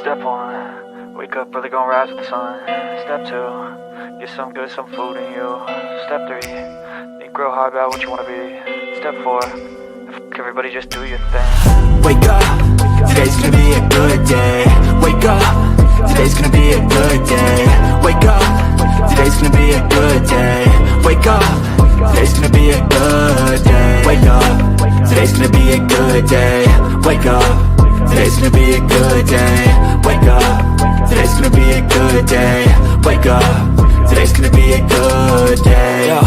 Step 1, wake up, really gonna rise with the sun. Step 2, get some food in you. Step 3, think real hard about what you wanna be. Step 4, everybody just do your thing. Wake up, today's gonna be a good day. Wake up, today's gonna be a good day. Wake up, today's gonna be a good day. Wake up, today's gonna be a good day. Wake up, today's gonna be a good day. Wake up, today's gonna be a good day. Wake up, today's gonna be a good day. Wake up, today's gonna be a good day. Yo,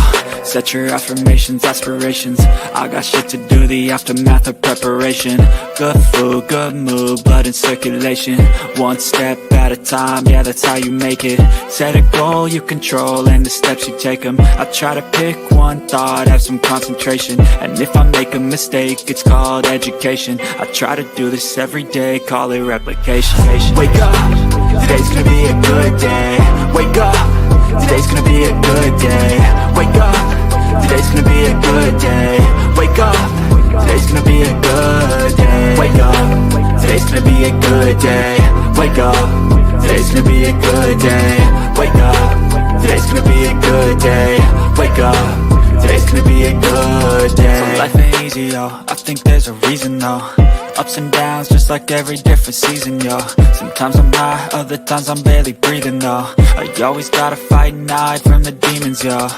set your affirmations, aspirations. I got shit to do, the aftermath of preparation. Good food, good mood, blood in circulation. One step at a time, yeah, that's how you make it. Set a goal you control and the steps you take them. I try to pick one thought, have some concentration. And if I make a mistake, it's called education. I try to do this every day, call it replication. Wake up, today's gonna be a good day. Wake up, today's gonna be a good day. Wake up, today's gonna be a good day. Wake up, today's gonna be a good day. Wake up, today's gonna be a good day. Wake up, today's gonna be a good day. Wake up, today's gonna be a good day. Wake up, today's gonna be a good day. So life ain't easy, yo, I think there's a reason, though. Ups and downs, just like every different season, yo. Sometimes I'm high, other times I'm barely breathing, though. I always gotta fight and hide from the demons, yo.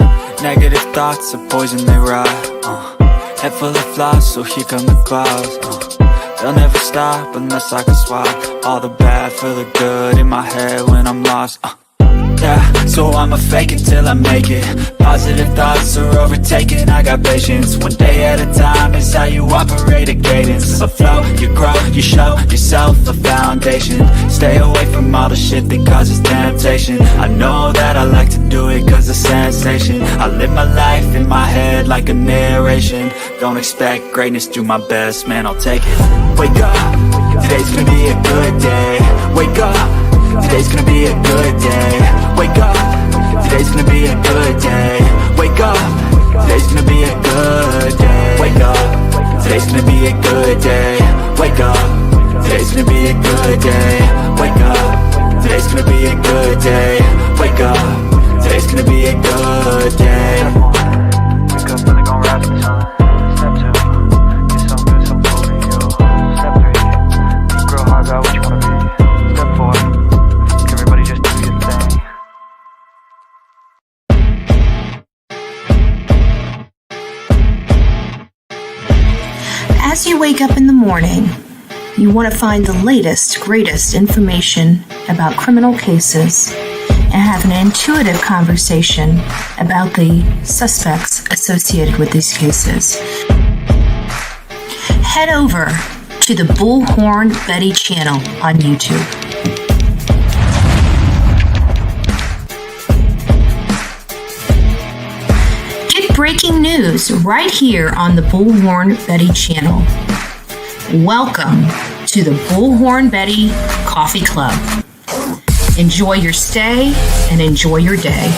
Negative thoughts are poison, they rot. Head full of flies, so here come the clouds. They'll never stop unless I can swap all the bad for the good in my head when I'm lost. Yeah, so I'ma fake it till I make it. Positive thoughts are overtaken, I got patience. One day at a time is how you operate a cadence. A flow, you grow, you show yourself a foundation. Stay away from all the shit that causes temptation. I know that I like to do it cause it's sensation. I live my life in my head like a narration. Don't expect greatness, do my best, man, I'll take it. Wake up, today's gonna be a good day. Wake up, today's gonna be a good day. Wake up, today's gonna be a good day. Wake up, today's gonna be a good day. Wake up, today's gonna be a good day. Wake up, today's gonna be a good day. Wake up, today's gonna be a good day. Wake up, today's gonna be a good day. Wake up, really gonna rise with the sun. Step 2, get some food in you. Step 3, think real hard about what you wanna be. Step 4, everybody just do your thing. As you wake up in the morning, you want to find the latest, greatest information about criminal cases and have an intuitive conversation about the suspects associated with these cases. Head over to the Bullhorn Betty channel on YouTube. Get breaking news right here on the Bullhorn Betty channel. Welcome to the Bullhorn Betty Coffee Club. Enjoy your stay and enjoy your day.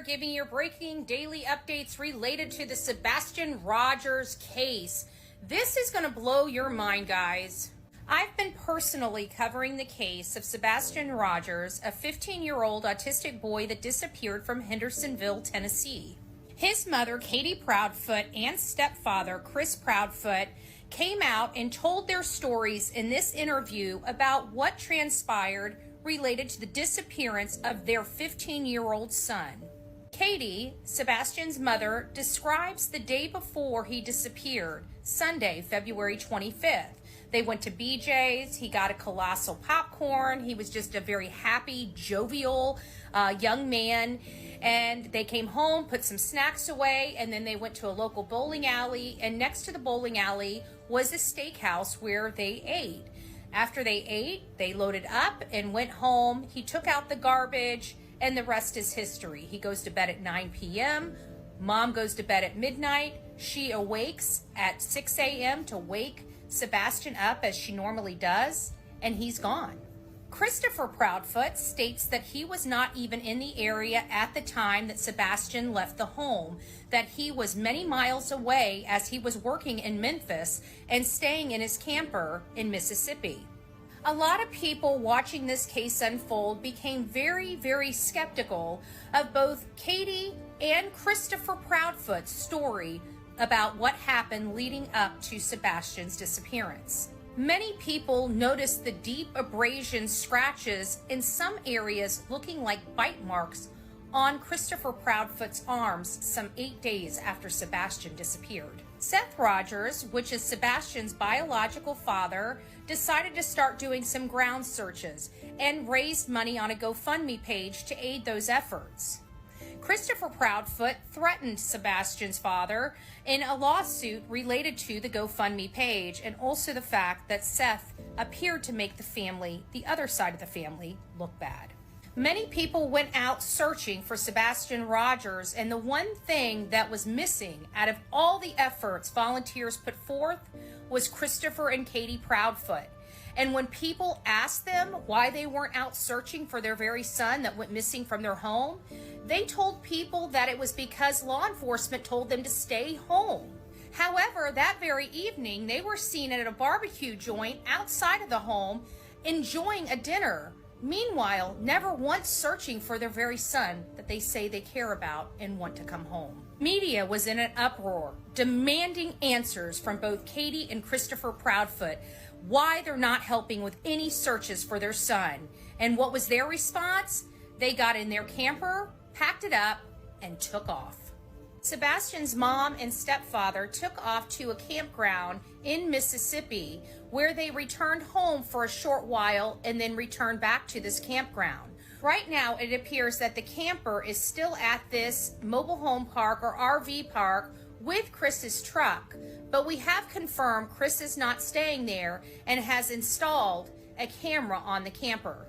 Giving your breaking daily updates related to the Sebastian Rogers case. This is going to blow your mind, guys. I've been personally covering the case of Sebastian Rogers, a 15-year-old autistic boy that disappeared from Hendersonville, Tennessee. His mother, Cathy Proudfoot, and stepfather, Chris Proudfoot, came out and told their stories in this interview about what transpired related to the disappearance of their 15-year-old son. Cathy, Sebastian's mother, describes the day before he disappeared, Sunday, February 25th. They went to BJ's, he got a colossal popcorn, he was just a very happy, jovial young man, and they came home, put some snacks away, and then they went to a local bowling alley, and next to the bowling alley was a steakhouse where they ate. After they ate, they loaded up and went home. He took out the garbage, and the rest is history. He goes to bed at 9 p.m., Mom goes to bed at midnight, she awakes at 6 a.m. to wake Sebastian up as she normally does, and he's gone. Christopher Proudfoot states that he was not even in the area at the time that Sebastian left the home, that he was many miles away as he was working in Memphis and staying in his camper in Mississippi. A lot of people watching this case unfold became very, very skeptical of both Cathy and Christopher Proudfoot's story about what happened leading up to Sebastian's disappearance. Many people noticed the deep abrasion scratches in some areas looking like bite marks on Christopher Proudfoot's arms some 8 days after Sebastian disappeared. Seth Rogers, which is Sebastian's biological father, decided to start doing some ground searches and raised money on a GoFundMe page to aid those efforts. Christopher Proudfoot threatened Sebastian's father in a lawsuit related to the GoFundMe page, and also the fact that Seth appeared to make the family, the other side of the family, look bad. Many people went out searching for Sebastian Rogers, and the one thing that was missing out of all the efforts volunteers put forth was Christopher and Cathy Proudfoot. And when people asked them why they weren't out searching for their very son that went missing from their home, they told people that it was because law enforcement told them to stay home. However, that very evening, they were seen at a barbecue joint outside of the home enjoying a dinner. Meanwhile, never once searching for their very son that they say they care about and want to come home. Media was in an uproar, demanding answers from both Cathy and Christopher Proudfoot why they're not helping with any searches for their son. And what was their response? They got in their camper, packed it up, and took off. Sebastian's mom and stepfather took off to a campground in Mississippi, where they returned home for a short while and then returned back to this campground. Right now, it appears that the camper is still at this mobile home park or RV park with Chris's truck, but we have confirmed Chris is not staying there and has installed a camera on the camper.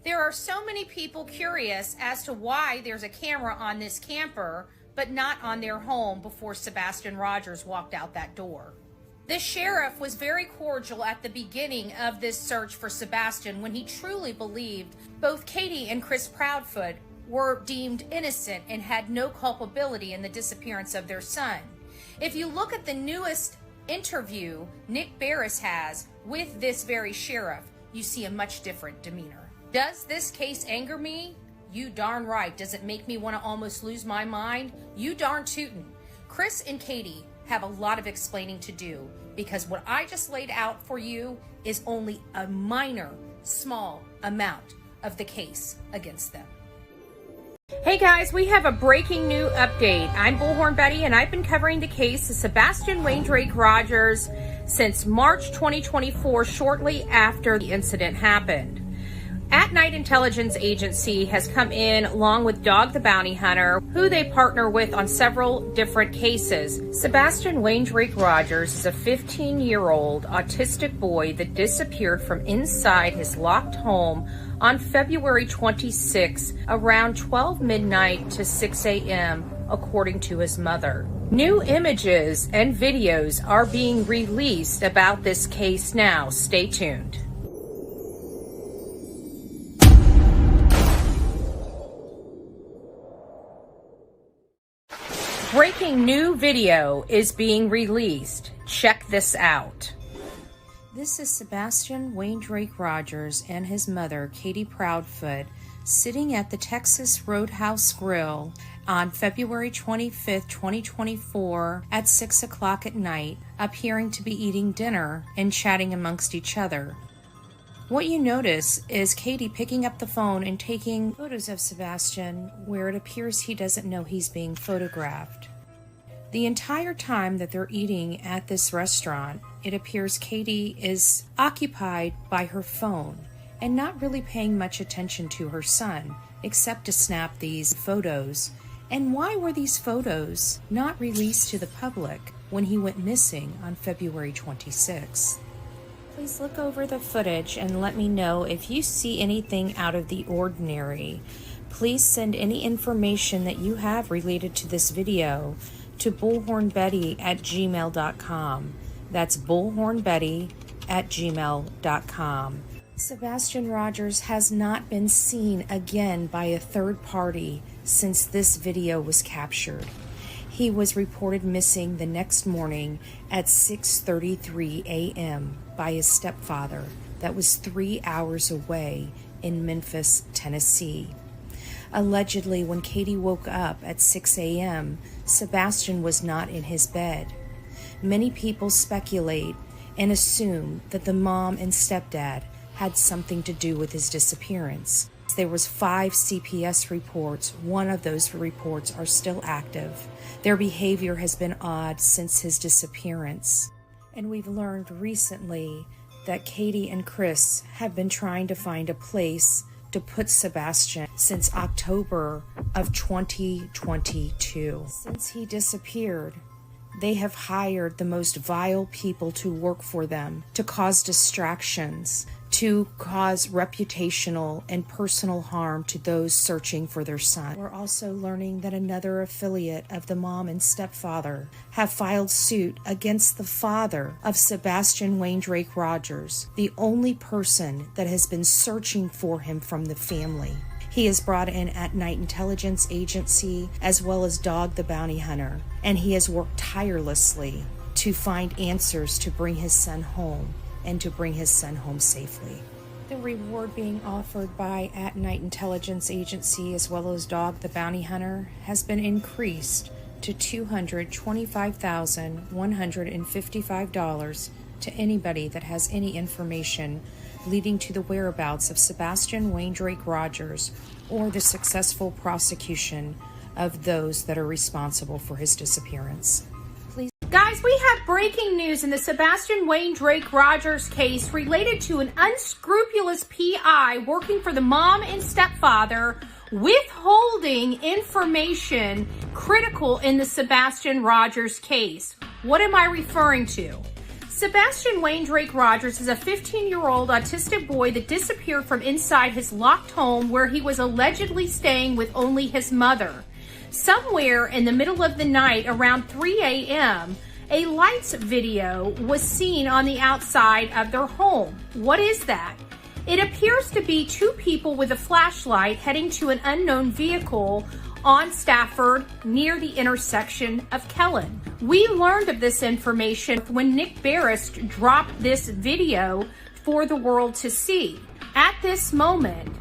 There are so many people curious as to why there's a camera on this camper, but not on their home before Sebastian Rogers walked out that door. The sheriff was very cordial at the beginning of this search for Sebastian when he truly believed both Cathy and Chris Proudfoot were deemed innocent and had no culpability in the disappearance of their son. If you look at the newest interview Nick Barris has with this very sheriff, you see a much different demeanor. Does this case anger me? You darn right. Does it make me want to almost lose my mind? You darn tootin'. Chris and Cathy have a lot of explaining to do, because what I just laid out for you is only a minor, small amount of the case against them. Hey guys, we have a breaking new update. I'm Bullhorn Betty, and I've been covering the case of Sebastian Wayne Drake Rogers since March 2024, shortly after the incident happened. At Night Intelligence Agency has come in along with Dog the Bounty Hunter, who they partner with on several different cases. Sebastian Wayne Drake Rogers is a 15-year-old autistic boy that disappeared from inside his locked home on February 26 around 12 midnight to 6 a.m., according to his mother. New images and videos are being released about this case now. Stay tuned. Breaking new video is being released. Check this out. This is Sebastian Wayne Drake Rogers and his mother, Cathy Proudfoot, sitting at the Texas Roadhouse Grill on February 25th, 2024 at 6 o'clock at night, appearing to be eating dinner and chatting amongst each other. What you notice is Cathy picking up the phone and taking photos of Sebastian where it appears he doesn't know he's being photographed. The entire time that they're eating at this restaurant, it appears Cathy is occupied by her phone and not really paying much attention to her son, except to snap these photos. And why were these photos not released to the public when he went missing on February 26th? Please look over the footage and let me know if you see anything out of the ordinary. Please send any information that you have related to this video to bullhornbetty@gmail.com. That's bullhornbetty@gmail.com. Sebastian Rogers has not been seen again by a third party since this video was captured. He was reported missing the next morning at 6:33 a.m. by his stepfather that was 3 hours away in Memphis, Tennessee. Allegedly, when Cathy woke up at 6 a.m., Sebastian was not in his bed. Many people speculate and assume that the mom and stepdad had something to do with his disappearance. There was 5 CPS reports. One of those reports are still active. Their behavior has been odd since his disappearance. And we've learned recently that Cathy and Chris have been trying to find a place to put Sebastian since October of 2022. Since he disappeared, they have hired the most vile people to work for them, to cause distractions, to cause reputational and personal harm to those searching for their son. We're also learning that another affiliate of the mom and stepfather have filed suit against the father of Sebastian Wayne Drake Rogers, the only person that has been searching for him from the family. He is brought in at Night Intelligence Agency as well as Dog the Bounty Hunter, and he has worked tirelessly to find answers to bring his son home and to bring his son home safely. The reward being offered by At Night Intelligence Agency as well as Dog the Bounty Hunter has been increased to $225,155 to anybody that has any information leading to the whereabouts of Sebastian Wayne Drake Rogers or the successful prosecution of those that are responsible for his disappearance. Guys, we have breaking news in the Sebastian Wayne Drake Rogers case related to an unscrupulous PI working for the mom and stepfather withholding information critical in the Sebastian Rogers case. What am I referring to? Sebastian Wayne Drake Rogers is a 15-year-old autistic boy that disappeared from inside his locked home where he was allegedly staying with only his mother. Somewhere in the middle of the night, around 3 a.m., a lights video was seen on the outside of their home. What is that? It appears to be 2 people with a flashlight heading to an unknown vehicle on Stafford near the intersection of Kellen. We learned of this information when Nick Barrist dropped this video for the world to see. At this moment,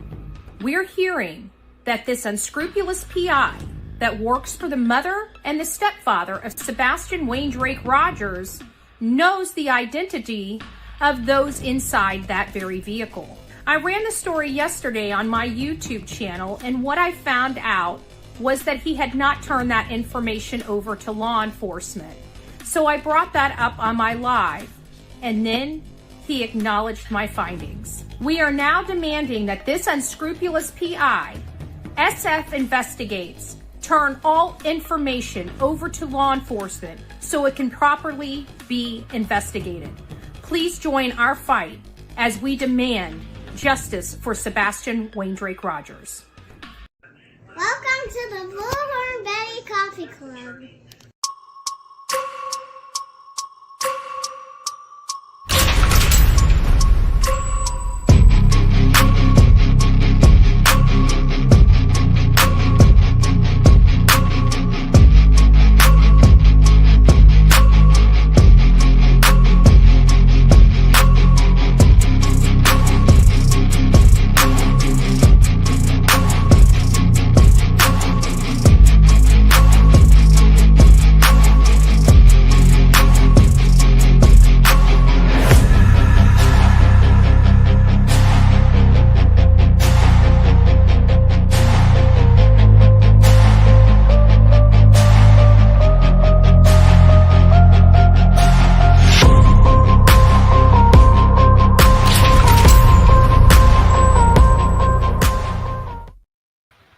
we're hearing that this unscrupulous PI that works for the mother and the stepfather of Sebastian Wayne Drake Rogers knows the identity of those inside that very vehicle. I ran the story yesterday on my YouTube channel, and what I found out was that he had not turned that information over to law enforcement. So I brought that up on my live, and then he acknowledged my findings. We are now demanding that this unscrupulous PI, SF Investigates, turn all information over to law enforcement so it can properly be investigated. Please join our fight as we demand justice for Sebastian Wayne Drake Rogers. Welcome to the Bullhorn Betty Coffee Club.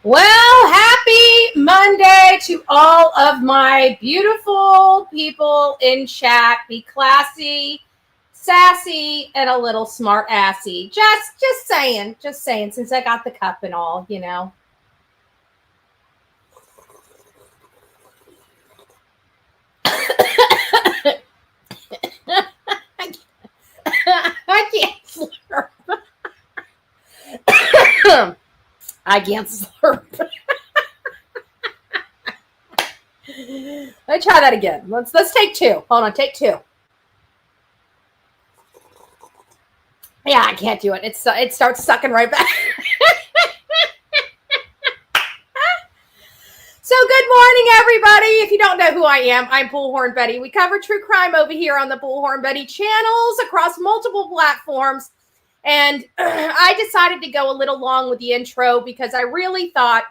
Well, happy Monday to all of my beautiful people in chat. Be classy, sassy, and a little smart assy. Just saying, since I got the cup and all, you know. I can't slurp. Let's try that again. Let's take two. Hold on, take two. Yeah, I can't do it. It starts sucking right back. So good morning, everybody. If you don't know who I am, I'm Bullhorn Betty. We cover true crime over here on the Bullhorn Betty channels across multiple platforms. And I decided to go a little long with the intro because I really thought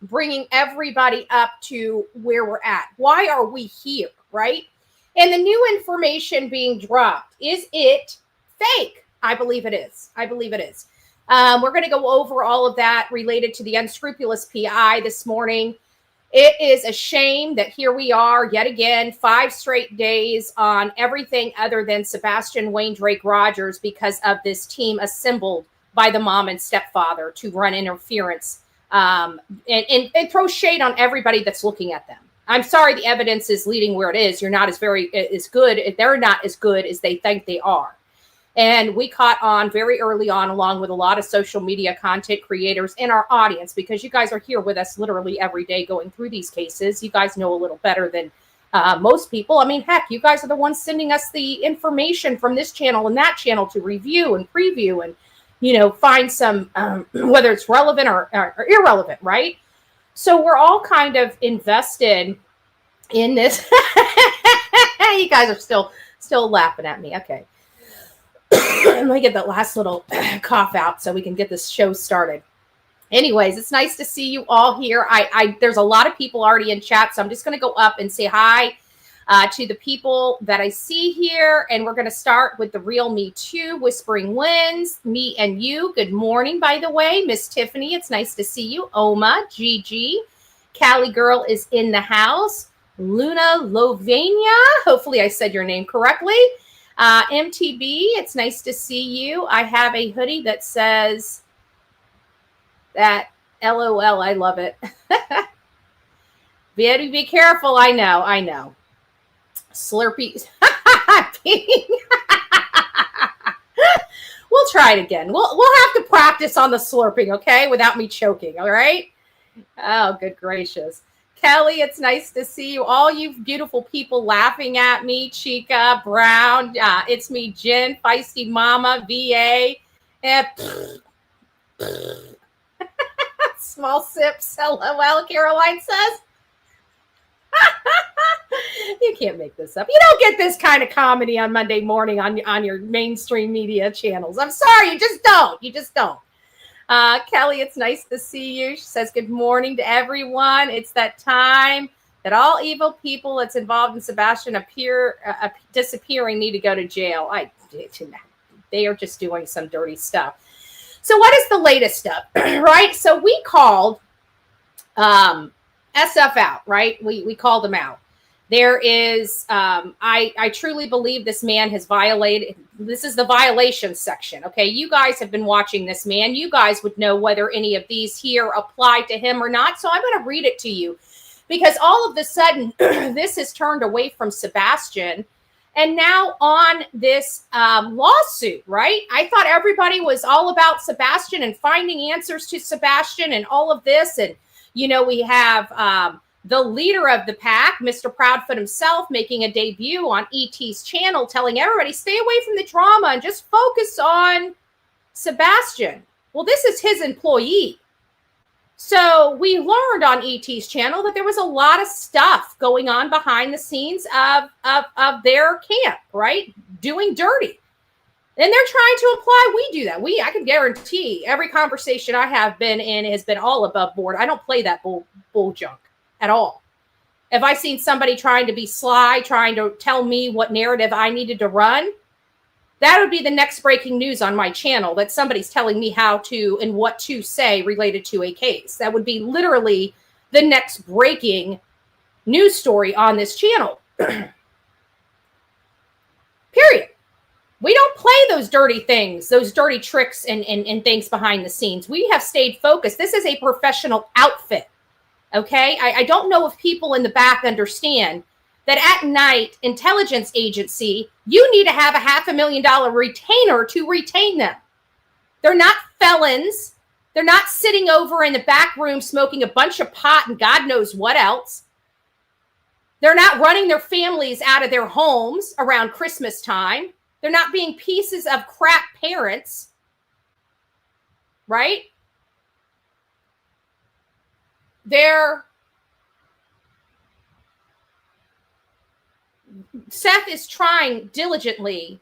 bringing everybody up to where we're at. Why are we here, right? And the new information being dropped, is it fake? I believe it is. I believe it is. We're going to go over all of that related to the Unscrupulous PI this morning. It is a shame that here we are yet again, 5 straight days on everything other than Sebastian Wayne Drake Rogers because of this team assembled by the mom and stepfather to run interference and throw shade on everybody that's looking at them. I'm sorry the evidence is leading where it is. You're not as good. They're not as good as they think they are. And we caught on very early on, along with a lot of social media content creators in our audience, because you guys are here with us literally every day going through these cases. You guys know a little better than most people. I mean, heck, you guys are the ones sending us the information from this channel and that channel to review and preview and, find some, whether it's relevant or irrelevant, right? So we're all kind of invested in this. You guys are still laughing at me. Okay. Let me get that last little cough out so we can get this show started. Anyways, it's nice to see you all here. There's a lot of people already in chat, so I'm just going to go up and say hi to the people that I see here. And we're going to start with the real Me Too, Whispering Winds, me and you. Good morning, by the way. Miss Tiffany, it's nice to see you. Oma, Gigi, Callie Girl is in the house. Luna Lovania, hopefully I said your name correctly. MTB, it's nice to see you. I have a hoodie that says that LOL. I love it. Be careful. I know. Slurpee. We'll try it again. We'll have to practice on the slurping, okay? Without me choking, all right? Oh, good gracious. Kelly, it's nice to see you. All you beautiful people laughing at me. Chica, Brown, it's me, Jen, Feisty Mama, VA. Small sips, LOL, Caroline says. You can't make this up. You don't get this kind of comedy on Monday morning on your mainstream media channels. I'm sorry, you just don't. Kelly, it's nice to see you. She says, good morning to everyone. It's that time that all evil people that's involved in Sebastian disappearing need to go to jail. They are just doing some dirty stuff. So what is the latest stuff, right? So we called SF out, right? We called them out. There is, I truly believe this man has violated. This is the violation section. Okay. You guys have been watching this man. You guys would know whether any of these here apply to him or not. So I'm going to read it to you because all of a sudden this has turned away from Sebastian and now on this lawsuit, right? I thought everybody was all about Sebastian and finding answers to Sebastian and all of this. And, we have, the leader of the pack, Mr. Proudfoot himself, making a debut on ET's channel, telling everybody, stay away from the drama and just focus on Sebastian. Well, this is his employee. So we learned on ET's channel that there was a lot of stuff going on behind the scenes of their camp, right? Doing dirty. And they're trying to imply we do that. I can guarantee every conversation I have been in has been all above board. I don't play that bull junk at all. If I seen somebody trying to be sly, trying to tell me what narrative I needed to run, that would be the next breaking news on my channel, that somebody's telling me how to and what to say related to a case. That would be literally the next breaking news story on this channel. Period. We don't play those dirty things, those dirty tricks and things behind the scenes. We have stayed focused. This is a professional outfit. Okay, I don't know if people in the back understand that at night, intelligence agency, you need to have a $500,000 retainer to retain them. They're not felons. They're not sitting over in the back room smoking a bunch of pot and God knows what else. They're not running their families out of their homes around Christmas time. They're not being pieces of crap parents, right? Seth is trying diligently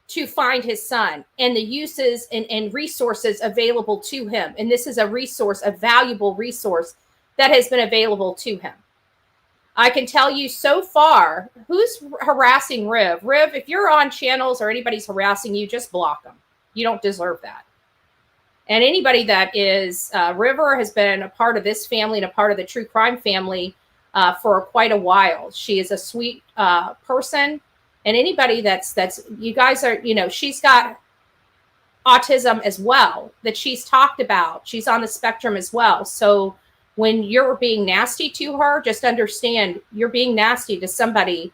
to find his son and the uses and resources available to him. And this is a resource, a valuable resource that has been available to him. I can tell you so far, who's harassing Riv? Riv, if you're on channels or anybody's harassing you, just block them. You don't deserve that. And anybody that is, River has been a part of this family and a part of the true crime family for quite a while. She is a sweet person. And anybody that's, you guys are, you know, she's got autism as well that she's talked about. She's on the spectrum as well. So when you're being nasty to her, just understand you're being nasty to somebody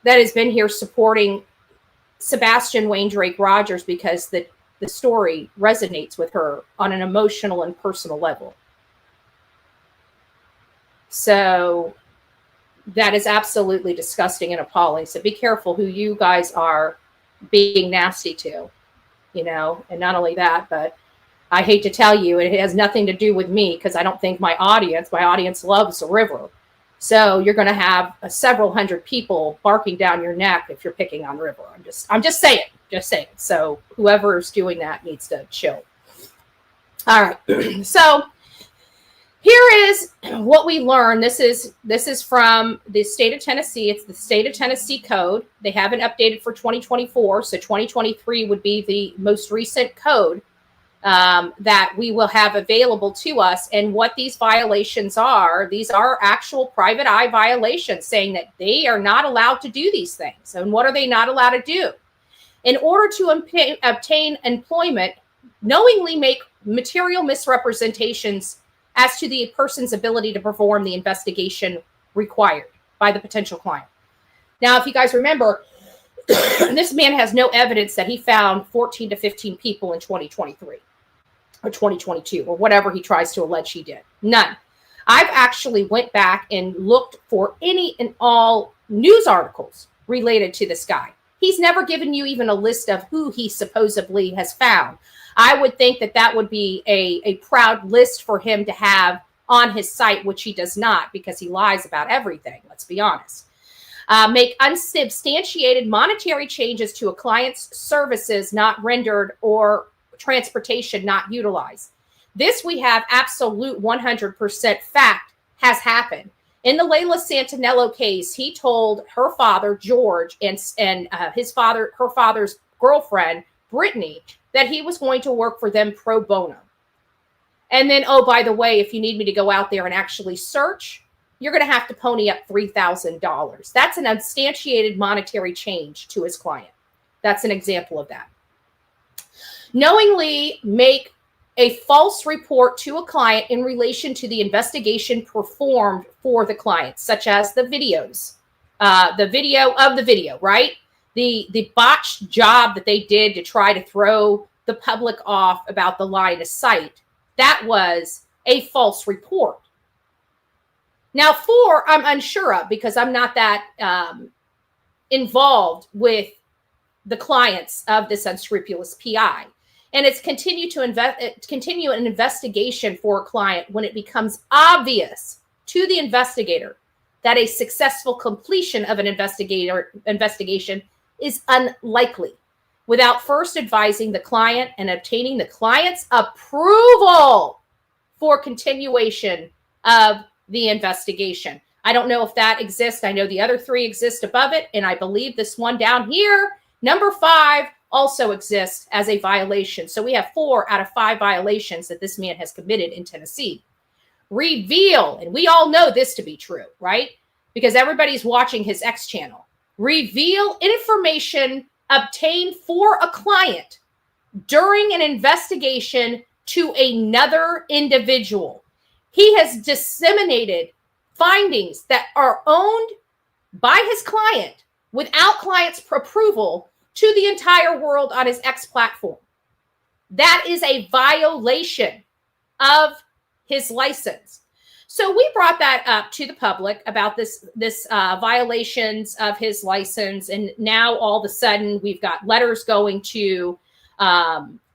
that has been here supporting Sebastian Wayne Drake Rogers because the story resonates with her on an emotional and personal level. So that is absolutely disgusting and appalling. So be careful who you guys are being nasty to, you know, and not only that, but I hate to tell you, it has nothing to do with me because I don't think my audience loves the River. So you're going to have several hundred people barking down your neck if you're picking on River. I'm just saying. So whoever's doing that needs to chill. All right. So here is what we learned. This is from the state of Tennessee. It's the state of Tennessee code. They haven't updated for 2024. So 2023 would be the most recent code that we will have available to us. And what these violations are, these are actual private eye violations saying that they are not allowed to do these things. And what are they not allowed to do? In order to obtain employment, knowingly make material misrepresentations as to the person's ability to perform the investigation required by the potential client. Now, if you guys remember, this man has no evidence that he found 14 to 15 people in 2023 or 2022 or whatever he tries to allege he did. None. I've actually went back and looked for any and all news articles related to this guy. He's never given you even a list of who he supposedly has found. I would think that that would be a proud list for him to have on his site, which he does not because he lies about everything. Let's be honest. Make unsubstantiated monetary changes to a client's services not rendered or transportation not utilized. This we have absolute 100% fact has happened. In the Layla Santinello case, he told her father, George, and her father's girlfriend, Brittany, that he was going to work for them pro bono. And then, oh, by the way, if you need me to go out there and actually search, you're going to have to pony up $3,000. That's an unsubstantiated monetary change to his client. That's an example of that. Knowingly make a false report to a client in relation to the investigation performed for the client, such as the videos, the video, right? The botched job that they did to try to throw the public off about the line of sight. That was a false report. Now, 4, I'm unsure of because I'm not that involved with the clients of this unscrupulous PI. And it's continue an investigation for a client when it becomes obvious to the investigator that a successful completion of an investigation is unlikely without first advising the client and obtaining the client's approval for continuation of the investigation. I don't know if that exists. I know the other 3 exist above it. And I believe this one down here, number 5, also exists as a violation. So we have 4 out of 5 violations that this man has committed in Tennessee. Reveal, and we all know this to be true, right? Because everybody's watching his X channel. Reveal information obtained for a client during an investigation to another individual. He has disseminated findings that are owned by his client without client's approval to the entire world on his X platform. That is a violation of his license. So we brought that up to the public about this violations of his license. And now all of a sudden we've got letters going to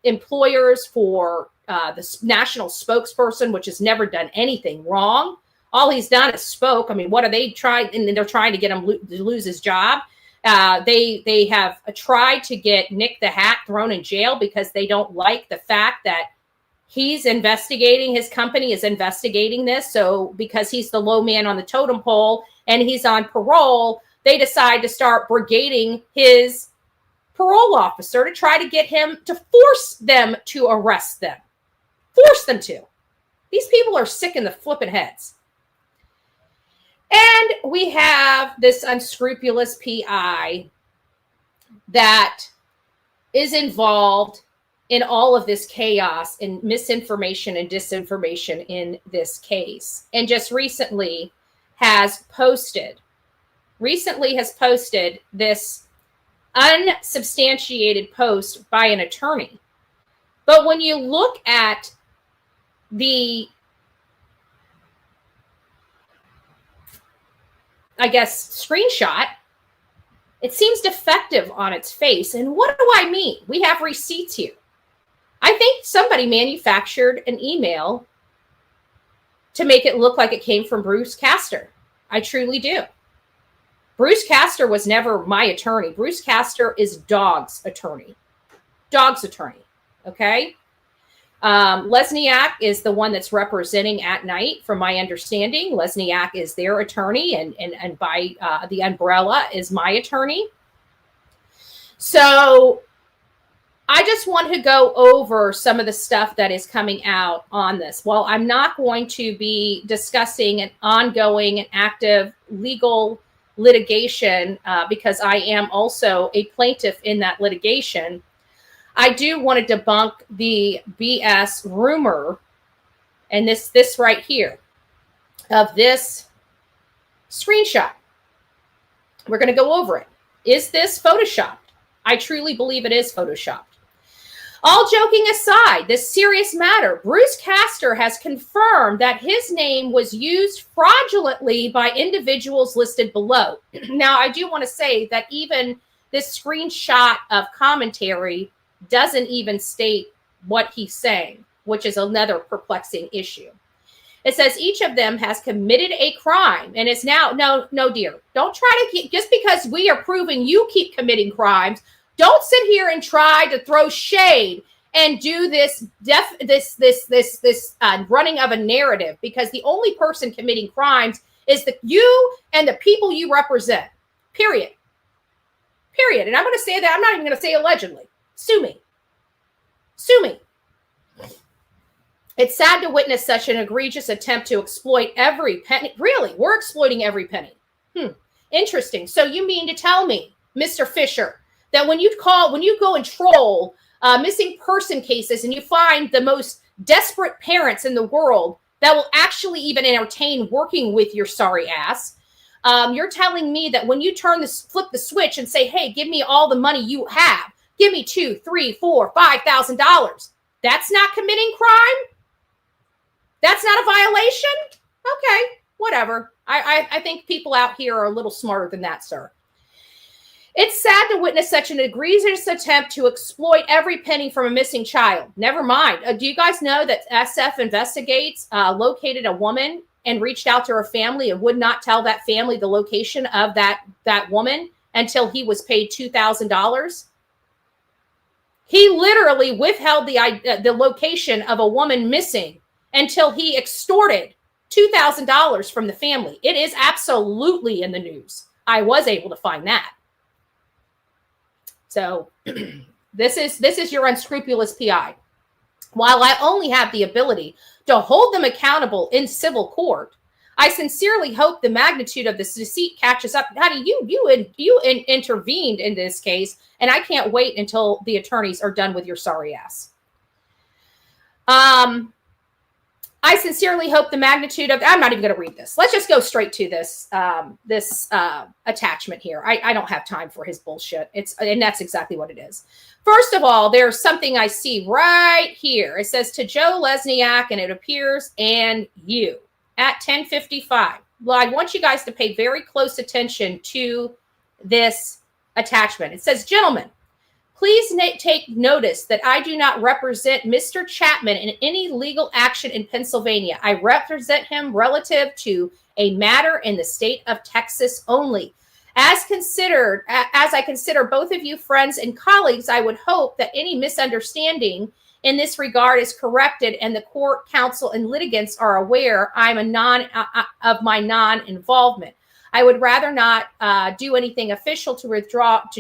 employers for the national spokesperson, which has never done anything wrong. All he's done is spoke. I mean, what are they trying? And then they're trying to get him to lose his job. They have tried to get Nick the Hat thrown in jail because they don't like the fact that he's investigating, his company is investigating this. So because he's the low man on the totem pole and he's on parole, they decide to start brigading his parole officer to try to get him to force them to arrest them. Force them to. These people are sick in the flippin' heads. And we have this unscrupulous PI that is involved in all of this chaos and misinformation and disinformation in this case. And just recently has posted this unsubstantiated post by an attorney. But when you look at the, I guess, screenshot, it seems defective on its face. And what do I mean? We have receipts here. I think somebody manufactured an email to make it look like it came from Bruce Castor. I truly do. Bruce Castor was never my attorney. Bruce Castor is Dog's attorney. Dog's attorney. Okay? Lesniak is the one that's representing At Night, from my understanding. Lesniak is their attorney, and by the umbrella is my attorney. So I just want to go over some of the stuff that is coming out on this. While I'm not going to be discussing an ongoing and active legal litigation, because I am also a plaintiff in that litigation, I do want to debunk the BS rumor, and this right here, of this screenshot. We're going to go over it. Is this photoshopped? I truly believe it is photoshopped. All joking aside, this serious matter, Bruce Castor has confirmed that his name was used fraudulently by individuals listed below. Now, I do want to say that even this screenshot of commentary doesn't even state what he's saying, which is another perplexing issue. It says each of them has committed a crime and is now, no, dear, don't try to keep, just because we are proving you keep committing crimes, don't sit here and try to throw shade and do this running of a narrative, because the only person committing crimes is you and the people you represent. Period. And I'm going to say that. I'm not even going to say allegedly. Sue me. It's sad to witness such an egregious attempt to exploit every penny. Really? We're exploiting every penny. Interesting. So you mean to tell me, Mr. Fisher, that when you go and troll missing person cases and you find the most desperate parents in the world that will actually even entertain working with your sorry ass, you're telling me that when you flip the switch and say, hey, give me all the money you have, give me $2,000, $3,000, $4,000, $5,000, that's not committing crime? That's not a violation? Okay, whatever. I think people out here are a little smarter than that, sir. It's sad to witness such an egregious attempt to exploit every penny from a missing child. Never mind. Do you guys know that SF Investigates located a woman and reached out to her family and would not tell that family the location of that woman until he was paid $2,000? He literally withheld the location of a woman missing until he extorted $2,000 from the family. It is absolutely in the news. I was able to find that. So this is your unscrupulous PI. While I only have the ability to hold them accountable in civil court, I sincerely hope the magnitude of this deceit catches up. Honey, you intervened in this case, and I can't wait until the attorneys are done with your sorry ass. I sincerely hope the magnitude of, I'm not even going to read this. Let's just go straight to this, attachment here. I don't have time for his bullshit. And that's exactly what it is. First of all, there's something I see right here. It says to Joe Lesniak, and it appears, and you at 10:55. Well, I want you guys to pay very close attention to this attachment. It says, gentlemen, please take notice that I do not represent Mr. Chapman in any legal action in Pennsylvania. I represent him relative to a matter in the state of Texas only. As I consider both of you friends and colleagues, I would hope that any misunderstanding in this regard is corrected and the court, counsel, and litigants are aware of my non-involvement. I would rather not do anything official to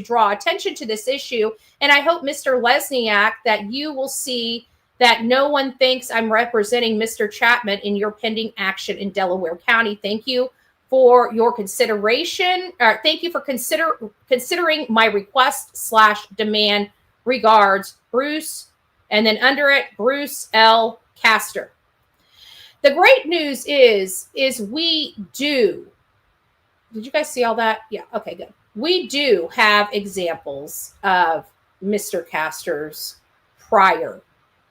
draw attention to this issue. And I hope, Mr. Lesniak, that you will see that no one thinks I'm representing Mr. Chapman in your pending action in Delaware County. Thank you for your consideration. Thank you for considering my request/demand. Regards, Bruce. And then under it, Bruce L. Castor. The great news is we do. Did you guys see all that? Yeah. Okay, good. We do have examples of Mr. Castor's prior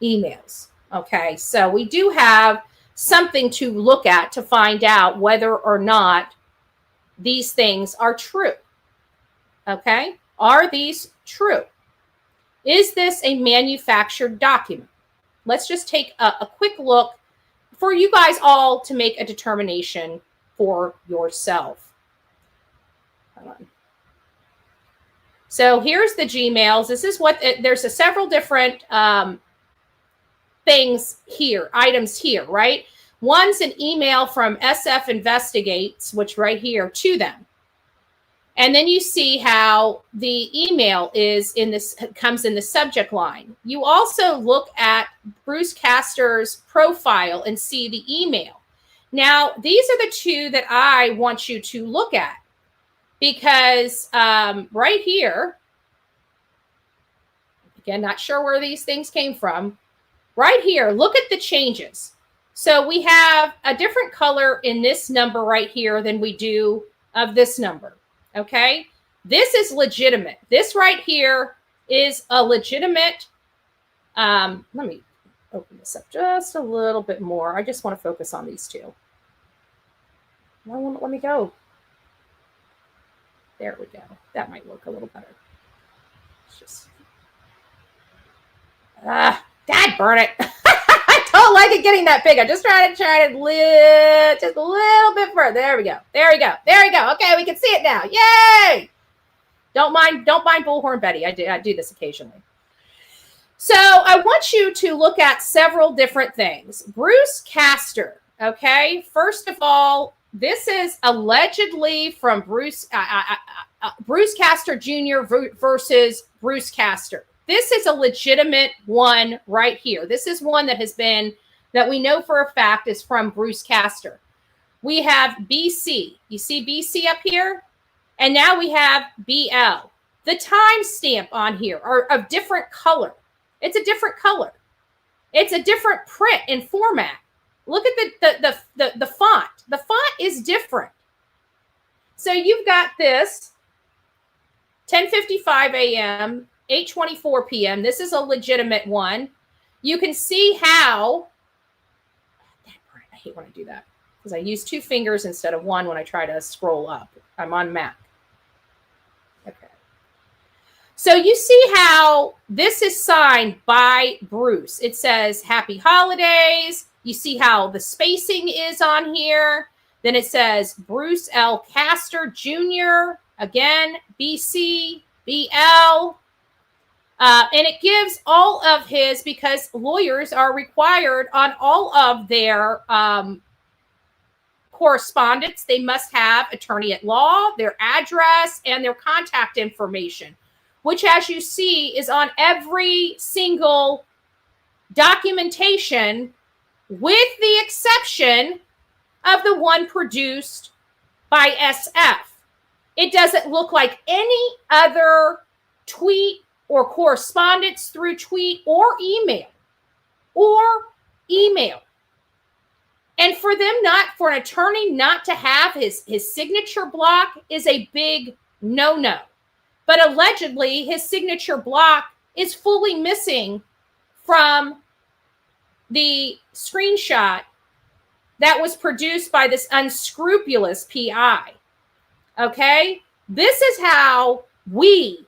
emails. Okay. So we do have something to look at to find out whether or not these things are true. Okay. Are these true? Is this a manufactured document? Let's just take a quick look for you guys all to make a determination for yourself. Hold on. So here's the Gmails. This is what, there's several different things here, items here, right? One's an email from SF Investigates, which right here to them. And then you see how the email comes in the subject line. You also look at Bruce Castor's profile and see the email. Now, these are the two that I want you to look at because right here, again, not sure where these things came from. Right here, look at the changes. So we have a different color in this number right here than we do of this number. Okay, this is legitimate. This right here is a legitimate. Let me open this up just a little bit more. I just want to focus on these two. Let me go. There we go. That might work a little better. It's just dad burn it. I don't like it getting that big. I'm just trying to lift just a little bit further. There we go. There we go. There we go. Okay, we can see it now. Yay! Don't mind Bullhorn Betty. I do this occasionally. So I want you to look at several different things. Bruce Castor. Okay. First of all, this is allegedly from Bruce Castor Jr. versus Bruce Castor. This is a legitimate one right here. This is one that we know for a fact is from Bruce Castor. We have BC. You see BC up here? And now we have BL. The timestamp on here are of different color. It's a different color. It's a different print and format. Look at the font. The font is different. So you've got this 10:55 a.m., 8:24 p.m. This is a legitimate one. You can see how, I hate when I do that because I use two fingers instead of one when I try to scroll up. I'm on Mac. Okay. So you see how this is signed by Bruce. It says Happy Holidays. You see how the spacing is on here. Then it says Bruce L. Castor Jr. Again, BC, BL. And it gives all of his, because lawyers are required on all of their correspondence, they must have attorney at law, their address, and their contact information, which, as you see, is on every single documentation with the exception of the one produced by SF. It doesn't look like any other tweet or correspondence through tweet or email. And for an attorney not to have his signature block is a big no-no. But allegedly, his signature block is fully missing from the screenshot that was produced by this unscrupulous PI. Okay? This is how we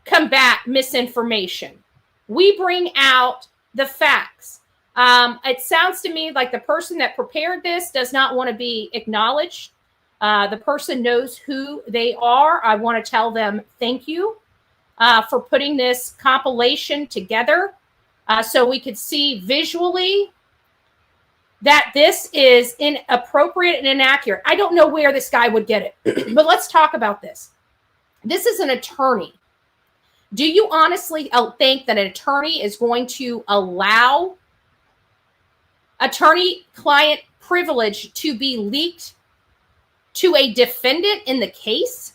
combat misinformation. We bring out the facts. It sounds to me like the person that prepared this does not want to be acknowledged. The person knows who they are. I want to tell them thank you for putting this compilation together so we could see visually that this is inappropriate and inaccurate. I don't know where this guy would get it, but let's talk about this. This is an attorney. Do you honestly think that an attorney is going to allow attorney-client privilege to be leaked to a defendant in the case?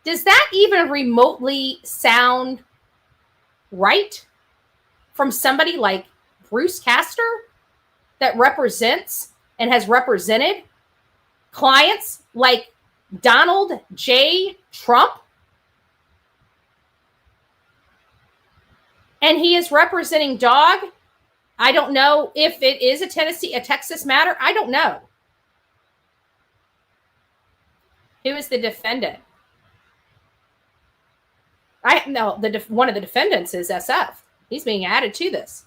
Does that even remotely sound right from somebody like Bruce Castor that represents and has represented clients like Donald J. Trump? And he is representing Dog. I don't know if it is a Texas matter. I don't know. Who is the defendant? One of the defendants is SF. He's being added to this.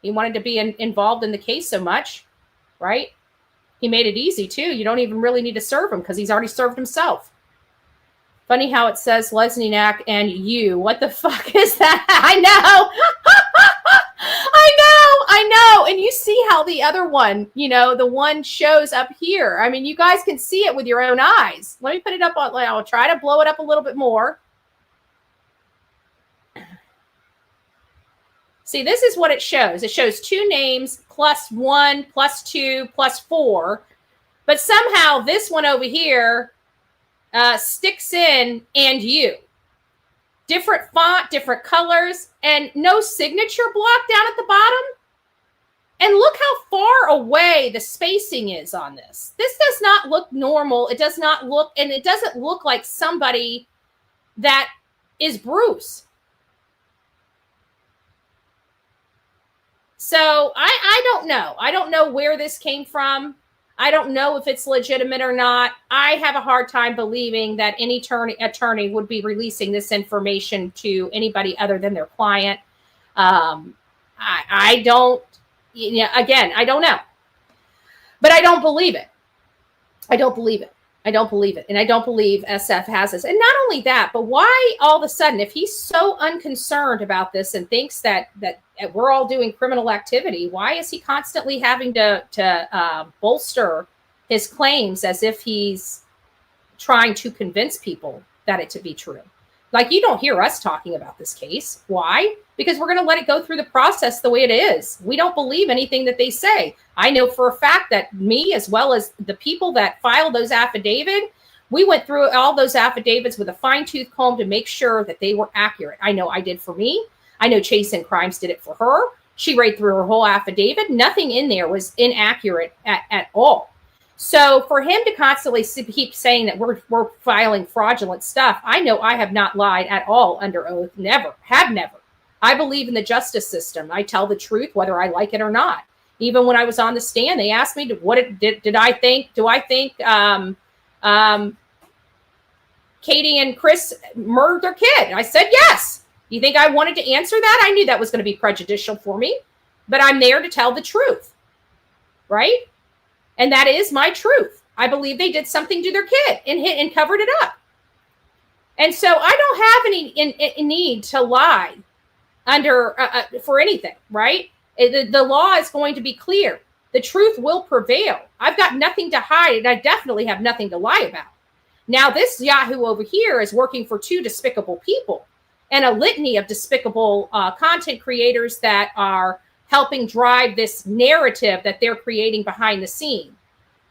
He wanted to be involved in the case so much, right? He made it easy too. You don't even really need to serve him because he's already served himself. Funny how it says Lesniak and you. What the fuck is that? I know. I know. And you see how the other one, the one shows up here. I mean, you guys can see it with your own eyes. Let me put it up on, I'll try to blow it up a little bit more. See, this is what it shows. It shows 2 names, +1, +2, +4. But somehow this one over here sticks in and you. Different font, different colors, and no signature block down at the bottom. And look how far away the spacing is on this. This does not look normal. It does not look, and it doesn't look like somebody that is Bruce. So I don't know. I don't know where this came from. I don't know if it's legitimate or not. I have a hard time believing that any attorney would be releasing this information to anybody other than their client. I don't, again, I don't know. But I don't believe it. I don't believe it. I don't believe it. And I don't believe SF has this. And not only that, but why all of a sudden, if he's so unconcerned about this and thinks that we're all doing criminal activity, why is he constantly having to bolster his claims as if he's trying to convince people that it to be true? Like, you don't hear us talking about this case. Why? Because we're going to let it go through the process the way it is. We don't believe anything that they say. I know for a fact that me, as well as the people that filed those affidavits, we went through all those affidavits with a fine-tooth comb to make sure that they were accurate. I know I did for me. I know Chase and Crimes did it for her. She read through her whole affidavit. Nothing in there was inaccurate at all. So for him to constantly keep saying that we're filing fraudulent stuff, I know I have not lied at all under oath. Never. Have never. I believe in the justice system. I tell the truth whether I like it or not. Even when I was on the stand, they asked me, did I think, Katie and Chris murdered their kid? I said, yes. You think I wanted to answer that? I knew that was going to be prejudicial for me, but I'm there to tell the truth, right? And that is my truth. I believe they did something to their kid and covered it up. And so I don't have any need to lie under for anything, right? The law is going to be clear. The truth will prevail. I've got nothing to hide, and I definitely have nothing to lie about. Now, this Yahoo over here is working for 2 despicable people and a litany of despicable content creators that are helping drive this narrative that they're creating behind the scene.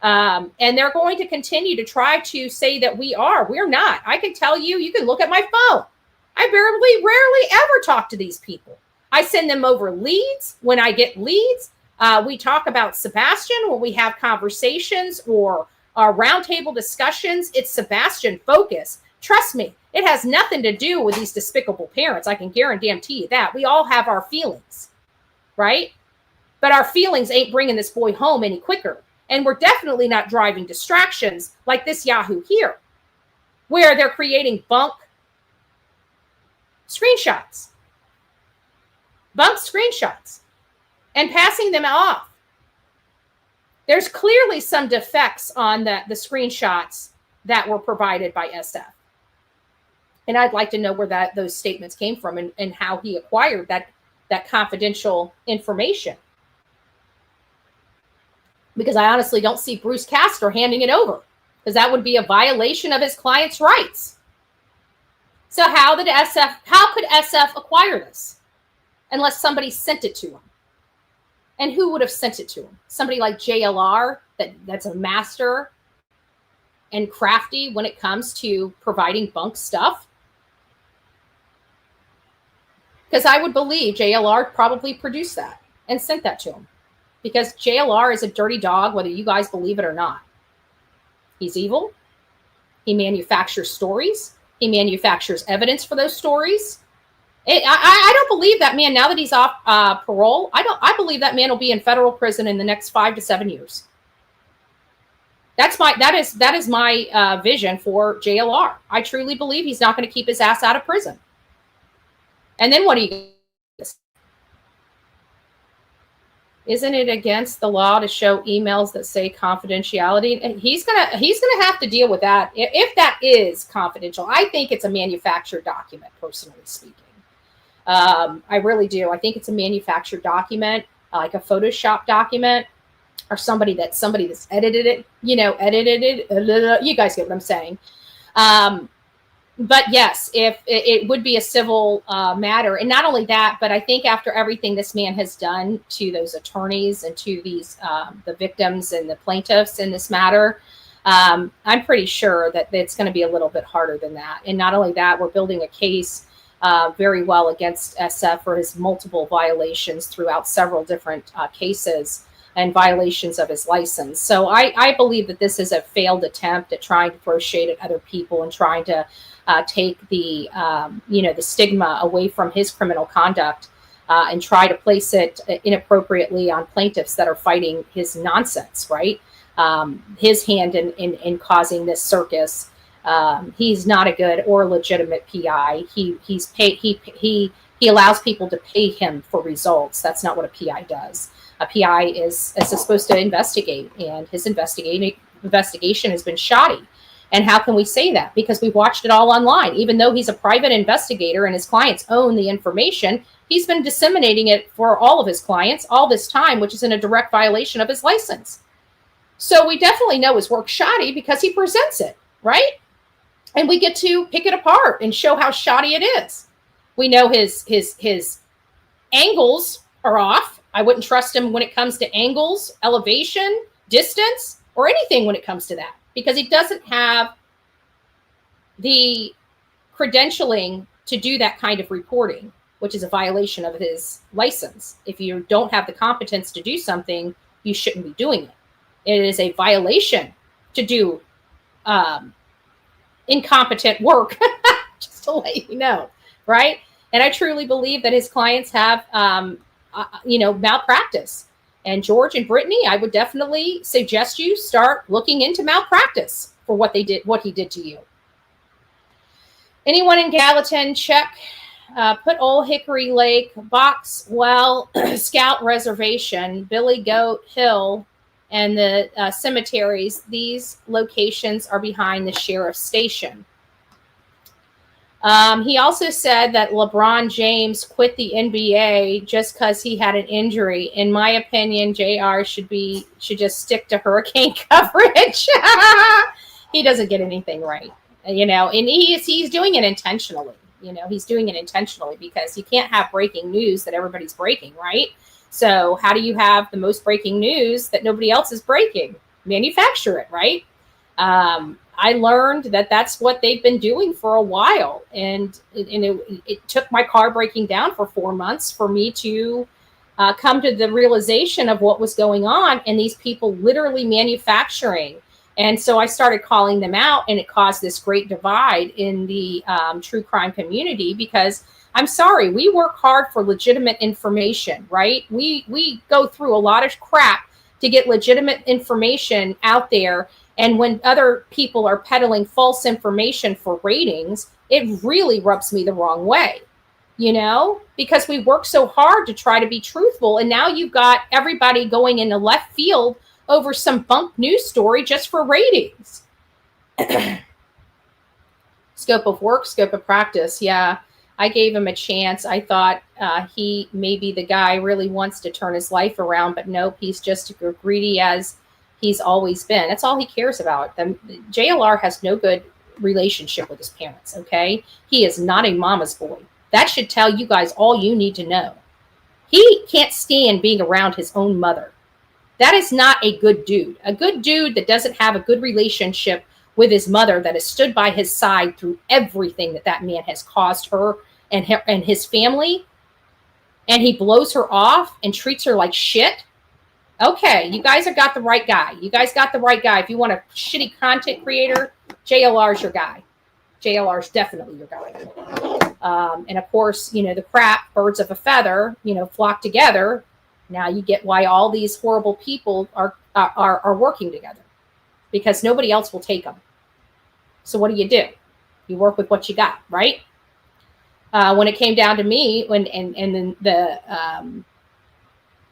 And they're going to continue to try to say that we're not. I can tell you, you can look at my phone. I rarely ever talk to these people. I send them over leads when I get leads. We talk about Sebastian when we have conversations or roundtable discussions. It's Sebastian focus. Trust me, it has nothing to do with these despicable parents. I can guarantee you that. We all have our feelings, right? But our feelings ain't bringing this boy home any quicker. And we're definitely not driving distractions like this Yahoo here, where they're creating bunk screenshots and passing them off. There's clearly some defects on the screenshots that were provided by SF. And I'd like to know where those statements came from and how he acquired that confidential information. Because I honestly don't see Bruce Castor handing it over, because that would be a violation of his client's rights. So how could SF acquire this unless somebody sent it to him? And who would have sent it to him? Somebody like JLR that's a master and crafty when it comes to providing bunk stuff? Because I would believe JLR probably produced that and sent that to him. Because JLR is a dirty dog, whether you guys believe it or not. He's evil. He manufactures stories. He manufactures evidence for those stories. I don't believe that man, now that he's off parole, I believe that man will be in federal prison in the next 5 to 7 years. That is my vision for JLR. I truly believe he's not going to keep his ass out of prison. And then what do you? Isn't it against the law to show emails that say confidentiality? And he's gonna have to deal with that if that is confidential. I think it's a manufactured document, personally speaking. I really do. I think it's a manufactured document, like a Photoshop document, or somebody that's edited it. You guys get what I'm saying. But yes, if it would be a civil matter. And not only that, but I think after everything this man has done to those attorneys and to these the victims and the plaintiffs in this matter, I'm pretty sure that it's going to be a little bit harder than that. And not only that, we're building a case very well against SF for his multiple violations throughout several different cases and violations of his license. So I believe that this is a failed attempt at trying to throw shade at other people and trying to take the stigma away from his criminal conduct and try to place it inappropriately on plaintiffs that are fighting his nonsense, right? His hand in causing this circus. He's not a good or legitimate PI. He allows people to pay him for results. That's not what a PI does. A PI is supposed to investigate, and his investigation has been shoddy. And how can we say that? Because we watched it all online. Even though he's a private investigator and his clients own the information, he's been disseminating it for all of his clients all this time, which is in a direct violation of his license. So we definitely know his work's shoddy because he presents it, right? And we get to pick it apart and show how shoddy it is. We know his angles are off. I wouldn't trust him when it comes to angles, elevation, distance, or anything when it comes to that, because he doesn't have the credentialing to do that kind of reporting, which is a violation of his license. If you don't have the competence to do something, you shouldn't be doing it. It is a violation to do incompetent work, just to let you know, right? And I truly believe that his clients have, malpractice. And George and Brittany, I would definitely suggest you start looking into malpractice for what he did to you. Anyone in Gallatin, check. Put Old Hickory Lake, Boxwell, Scout Reservation, Billy Goat Hill, and the cemeteries. These locations are behind the sheriff's station. He also said that LeBron James quit the NBA just because he had an injury. In my opinion, JR should just stick to hurricane coverage. He doesn't get anything right, and he's doing it intentionally. He's doing it intentionally because you can't have breaking news that everybody's breaking, right? So how do you have the most breaking news that nobody else is breaking? Manufacture it, right? I learned that that's what they've been doing for a while. And it took my car breaking down for 4 months for me to come to the realization of what was going on, and these people literally manufacturing. And so I started calling them out, and it caused this great divide in the true crime community, because I'm sorry, we work hard for legitimate information, right? We go through a lot of crap to get legitimate information out there. And when other people are peddling false information for ratings, it really rubs me the wrong way, you know, because we work so hard to try to be truthful. And now you've got everybody going into left field over some bunk news story just for ratings. Scope of work, scope of practice. Yeah, I gave him a chance. I thought he maybe the guy really wants to turn his life around, but nope, he's just as greedy as he's always been. That's all he cares about. JLR has no good relationship with his parents, okay? He is not a mama's boy. That should tell you guys all you need to know. He can't stand being around his own mother. That is not a good dude. A good dude that doesn't have a good relationship with his mother, that has stood by his side through everything that man has caused her and his family, and he blows her off and treats her like shit. Okay, you guys have got the right guy. You guys got the right guy. If you want a shitty content creator, JLR's your guy. JLR's definitely your guy. And of course, you know, the crap, birds of a feather, you know, flock together. Now you get why all these horrible people are working together, because nobody else will take them. So what do? You work with what you got, right? When it came down to me, and then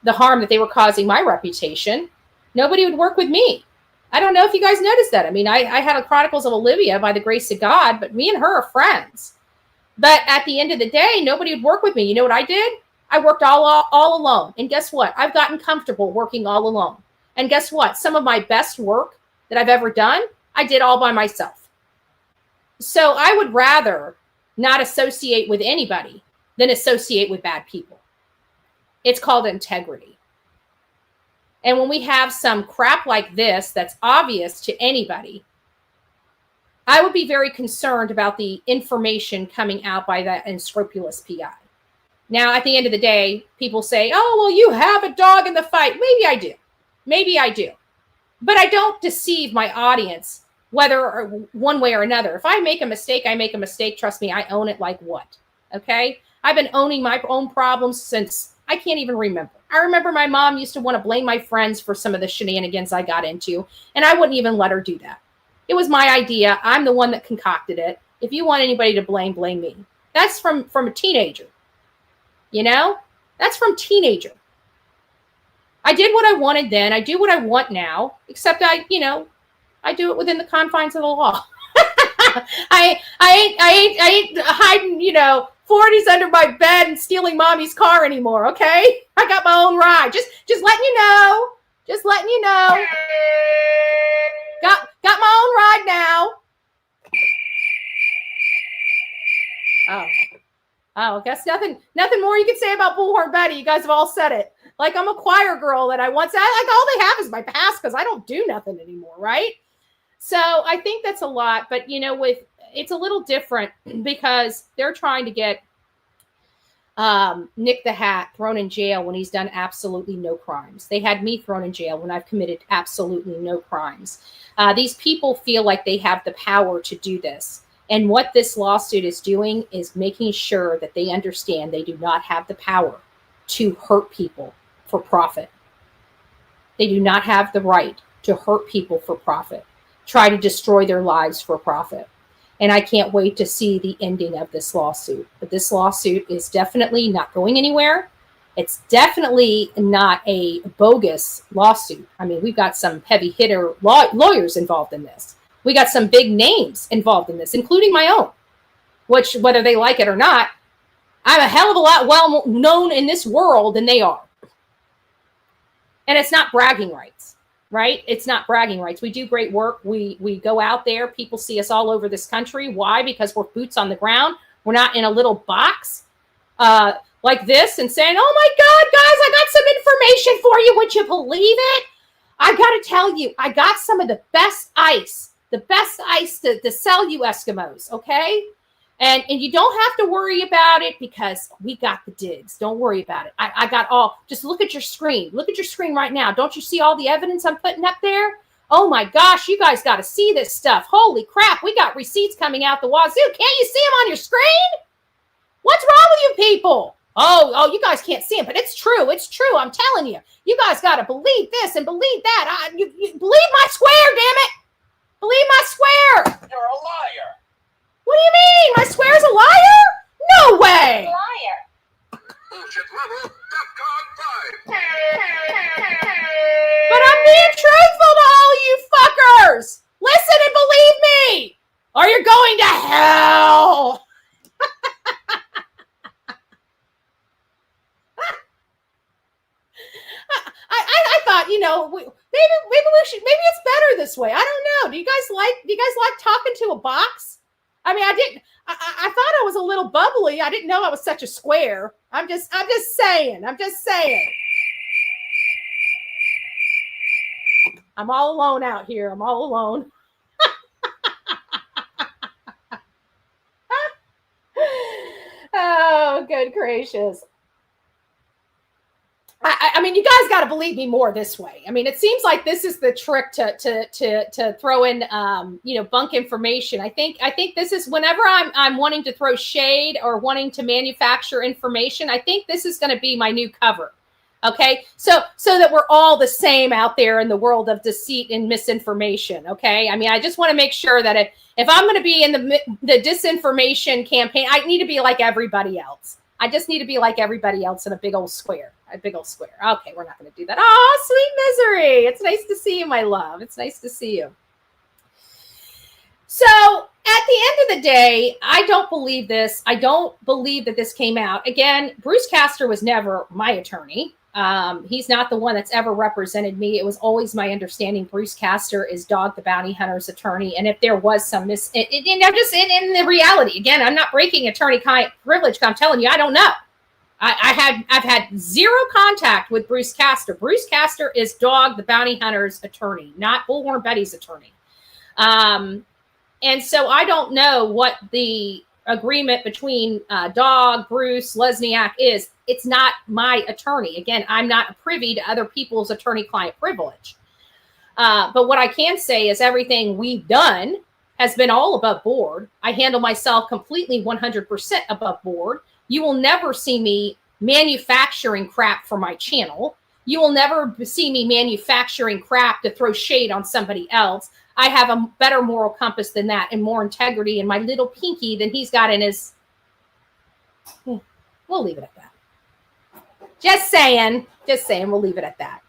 the harm that they were causing my reputation, nobody would work with me. I don't know if you guys noticed that. I mean, I had a Chronicles of Olivia by the grace of God, but me and her are friends. But at the end of the day, nobody would work with me. You know what I did? I worked all alone. And guess what? I've gotten comfortable working all alone. And guess what? Some of my best work that I've ever done, I did all by myself. So I would rather not associate with anybody than associate with bad people. It's called integrity. And when we have some crap like this that's obvious to anybody, I would be very concerned about the information coming out by that unscrupulous PI. Now, at the end of the day, people say, oh, well, you have a dog in the fight. Maybe I do. Maybe I do. But I don't deceive my audience, whether or one way or another. If I make a mistake, I make a mistake. Trust me, I own it like what? Okay? I've been owning my own problems since I can't even remember. I remember my mom used to want to blame my friends for some of the shenanigans I got into, and I wouldn't even let her do that. It was my idea. I'm the one that concocted it. If you want anybody to blame, blame me. That's from a teenager. You know? That's from teenager. I did what I wanted then. I do what I want now, except I do it within the confines of the law. I ain't hiding, 40s under my bed and stealing mommy's car anymore, okay? I got my own ride. Just letting you know. Just letting you know. Got my own ride now. Oh, guess nothing more you can say about Bullhorn Betty. You guys have all said it. Like I'm a choir girl that I once had. Like all they have is my past because I don't do nothing anymore, right? So I think that's a lot, but it's a little different because they're trying to get Nick the Hat thrown in jail when he's done absolutely no crimes. They had me thrown in jail when I've committed absolutely no crimes. These people feel like they have the power to do this. And what this lawsuit is doing is making sure that they understand they do not have the power to hurt people for profit. They do not have the right to hurt people for profit, try to destroy their lives for profit. And I can't wait to see the ending of this lawsuit. But this lawsuit is definitely not going anywhere. It's definitely not a bogus lawsuit. I mean, we've got some heavy hitter lawyers involved in this. We got some big names involved in this, including my own, which whether they like it or not, I'm a hell of a lot well known in this world than they are. And it's not bragging rights, right? It's not bragging rights. We do great work. We go out there. People see us all over this country. Why? Because we're boots on the ground. We're not in a little box like this and saying, oh my God, guys, I got some information for you. Would you believe it? I got to tell you, I got some of the best ice to sell you Eskimos, okay? And you don't have to worry about it because we got the digs. Don't worry about it. I got all, just look at your screen. Look at your screen right now. Don't you see all the evidence I'm putting up there? Oh my gosh, you guys got to see this stuff. Holy crap, we got receipts coming out the wazoo. Can't you see them on your screen? What's wrong with you people? Oh, you guys can't see them, but it's true. It's true. I'm telling you. You guys got to believe this and believe that. You believe my square, damn it. Believe my square. You're a liar. What do you mean? My square's a liar? No way. Liar. Bullshit level, DEFCON 5. But I'm being truthful to all you fuckers. Listen and believe me, or you're going to hell. I thought, maybe we should. Maybe it's better this way. I don't know. Do you guys like talking to a box? I mean, I thought I was a little bubbly. I didn't know I was such a square. I'm just saying. I'm all alone out here. I'm all alone. Oh, good gracious. I mean, you guys got to believe me more this way. I mean, it seems like this is the trick to throw in, bunk information. I think this is whenever I'm wanting to throw shade or wanting to manufacture information. I think this is going to be my new cover. Okay, so that we're all the same out there in the world of deceit and misinformation. Okay, I mean, I just want to make sure that if I'm going to be in the disinformation campaign, I need to be like everybody else. I just need to be like everybody else in a big old square. Okay, we're not going to do that. Oh, sweet misery. It's nice to see you, my love. It's nice to see you. So at the end of the day, I don't believe this. I don't believe that this came out. Again, Bruce Castor was never my attorney. He's not the one that's ever represented me. It was always my understanding Bruce Castor is Dog the Bounty Hunter's attorney. And if there was some in the reality, again, I'm not breaking attorney-client privilege. I'm telling you, I don't know. I've had zero contact with Bruce Castor. Bruce Castor is Dog the Bounty Hunter's attorney, not Bullhorn Betty's attorney. And so I don't know what the agreement between Dog, Bruce, Lesniak is. It's not my attorney. Again, I'm not privy to other people's attorney-client privilege. But what I can say is everything we've done has been all above board. I handle myself completely 100% above board. You will never see me manufacturing crap for my channel. You will never see me manufacturing crap to throw shade on somebody else. I have a better moral compass than that and more integrity in my little pinky than he's got in his... We'll leave it at that. Just saying, we'll leave it at that.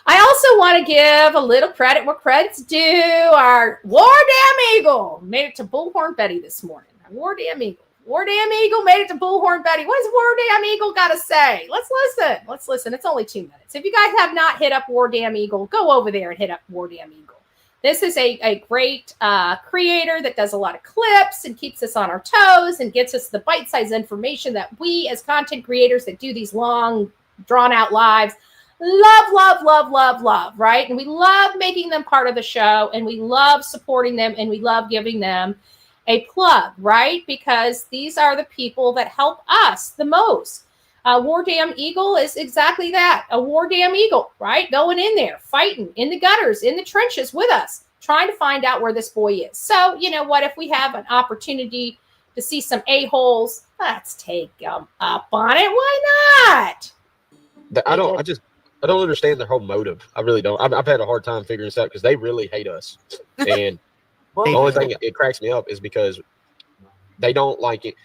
I also want to give a little credit where credit's due. Our War Damn Eagle made it to Bullhorn Betty this morning. War Damn Eagle made it to Bullhorn Betty. What does War Damn Eagle got to say? Let's listen. It's only 2 minutes. If you guys have not hit up War Damn Eagle, go over there and hit up War Damn Eagle. This is a great creator that does a lot of clips and keeps us on our toes and gets us the bite-sized information that we as content creators that do these long, drawn-out lives love, right? And we love making them part of the show, and we love supporting them, and we love giving them a plug, right? Because these are the people that help us the most. War Damn Eagle is exactly that, a War Damn Eagle, right? Going in there, fighting in the gutters, in the trenches with us, trying to find out where this boy is. So, you know what? If we have an opportunity to see some a-holes, let's take them up on it. Why not? I don't understand their whole motive. I really don't. I've had a hard time figuring this out because they really hate us. And the only thing it cracks me up is because they don't like it.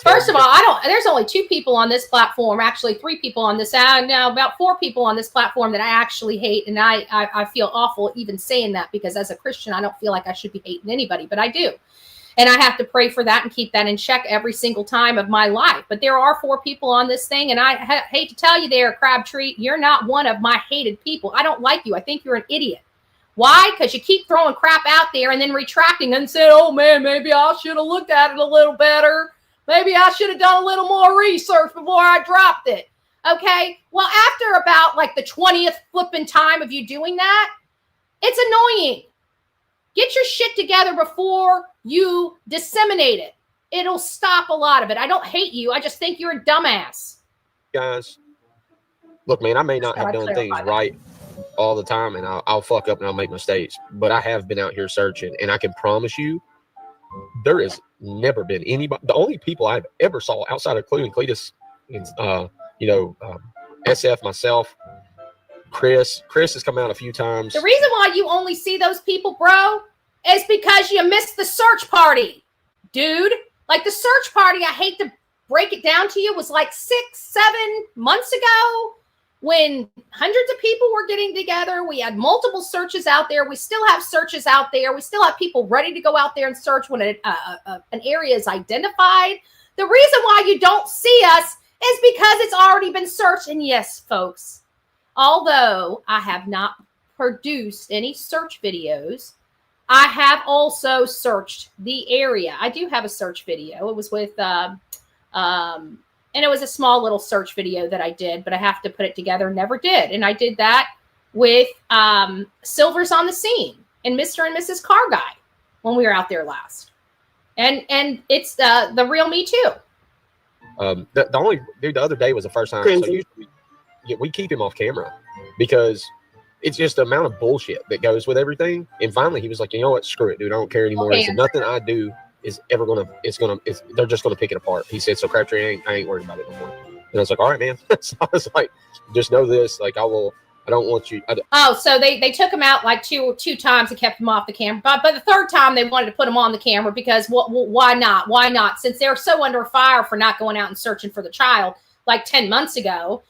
First of all, there's only 2 people on this platform, actually 3 people on this, now about 4 people on this platform that I actually hate. And I feel awful even saying that because as a Christian, I don't feel like I should be hating anybody, but I do. And I have to pray for that and keep that in check every single time of my life. But there are 4 people on this thing. And I hate to tell you there, Crabtree, you're not one of my hated people. I don't like you. I think you're an idiot. Why? Because you keep throwing crap out there and then retracting and saying, oh man, maybe I should have looked at it a little better. Maybe I should have done a little more research before I dropped it. Okay. Well, after about like the 20th flipping time of you doing that, it's annoying. Get your shit together before you disseminate it. it'll stop a lot of it. I don't hate you. I just think you're a dumbass. Guys, look, man, I may not have done things right all the time, and I'll fuck up and I'll make mistakes, but I have been out here searching, and I can promise you there has never been anybody. The only people I've ever saw outside of Cletus, SF, myself, Chris has come out a few times. The reason why you only see those people, bro, is because you missed the search party, dude. Like the search party, I hate to break it down to you, was like 6-7 months ago when hundreds of people were getting together. We had multiple searches out there. We still have searches out there. We still have people ready to go out there and search when an area is identified. The reason why you don't see us is because it's already been searched. And yes, folks, although I have not produced any search videos, I have also searched the area. I do have a search video. It was with, and it was a small little search video that I did, but I have to put it together. Never did. And I did that with Silver's on the Scene and Mr. and Mrs. Car Guy when we were out there last. And it's the real me too. The other day was the first time. So usually we keep him off camera because it's just the amount of bullshit that goes with everything. And finally he was like, you know what? Screw it, dude. I don't care anymore. He said, nothing I do is ever they're just gonna pick it apart. He said, so Crabtree, I ain't worried about it no more. And I was like, all right, man. So I was like, just know this, like I don't want you. So they took him out like two times and kept him off the camera. But the third time they wanted to put him on the camera because why not? Why not? Since they're so under fire for not going out and searching for the child like 10 months ago,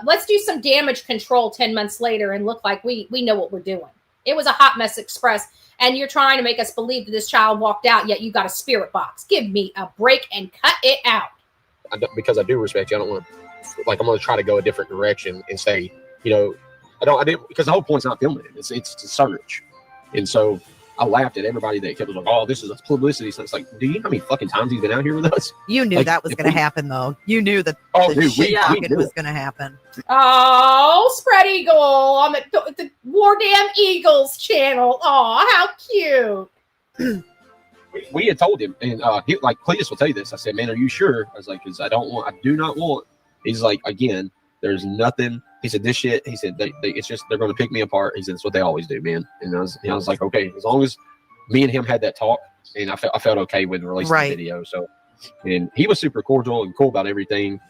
let's do some damage control 10 months later and look like we know what we're doing. It was a hot mess express. And you're trying to make us believe that this child walked out, yet you got a spirit box. Give me a break and cut it out. Because I do respect you. I don't want to, I'm going to try to go a different direction and say, I didn't, because the whole point's not filming it. It's to search. And so I laughed at everybody that kept like, oh, this is a publicity. So it's like, do you know how many fucking times he's been out here with us? You knew that was going to happen, though. You knew that it was going to happen. Oh, spread eagle on the War Damn Eagles channel. Oh, how cute. We had told him, and Cletus will tell you this. I said, man, are you sure? I was like, because I do not want. He's like, again, there's nothing. He said, this shit. He said, it's just they're going to pick me apart. He said, it's what they always do, man. And I was like, okay, as long as me and him had that talk, and I felt okay with releasing the video. So, and he was super cordial and cool about everything.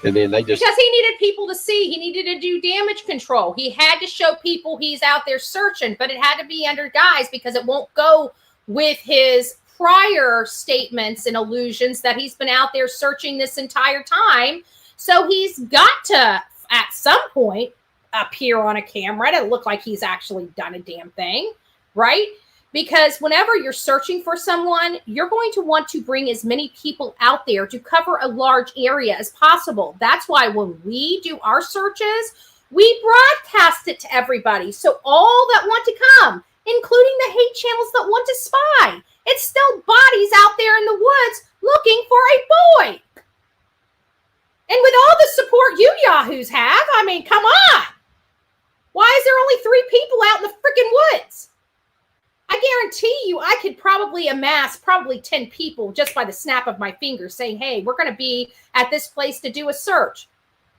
And then because he needed people to see, he needed to do damage control. He had to show people he's out there searching, but it had to be under guise because it won't go with his prior statements and allusions that he's been out there searching this entire time. So he's got to, at some point, appear on a camera to look like he's actually done a damn thing, right? Because whenever you're searching for someone, you're going to want to bring as many people out there to cover a large area as possible. That's why when we do our searches, we broadcast it to everybody. So all that want to come, including the hate channels that want to spy, it's still bodies out there in the woods looking for a boy. And with all the support you yahoos have, I mean, come on. Why is there only 3 people out in the freaking woods? I guarantee you I could probably amass 10 people just by the snap of my fingers saying, hey, we're going to be at this place to do a search.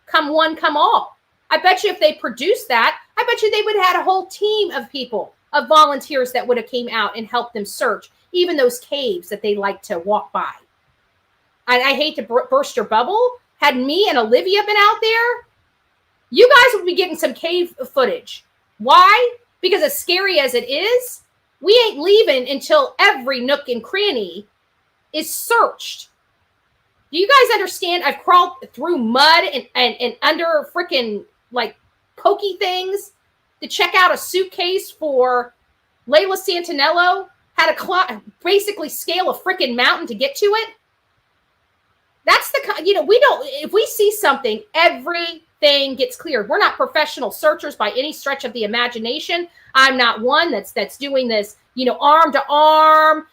Come one, come all. I bet you if they produced that, I bet you they would have had a whole team of people, of volunteers that would have came out and helped them search, even those caves that they like to walk by. I hate to burst your bubble. Had me and Olivia been out there, you guys would be getting some cave footage. Why? Because as scary as it is, we ain't leaving until every nook and cranny is searched. Do you guys understand? I've crawled through mud and under freaking like pokey things to check out a suitcase for Layla Santinello. Had to basically scale a freaking mountain to get to it. That's the, we don't, if we see something, everything gets cleared. We're not professional searchers by any stretch of the imagination. I'm not one that's doing this, arm to arm,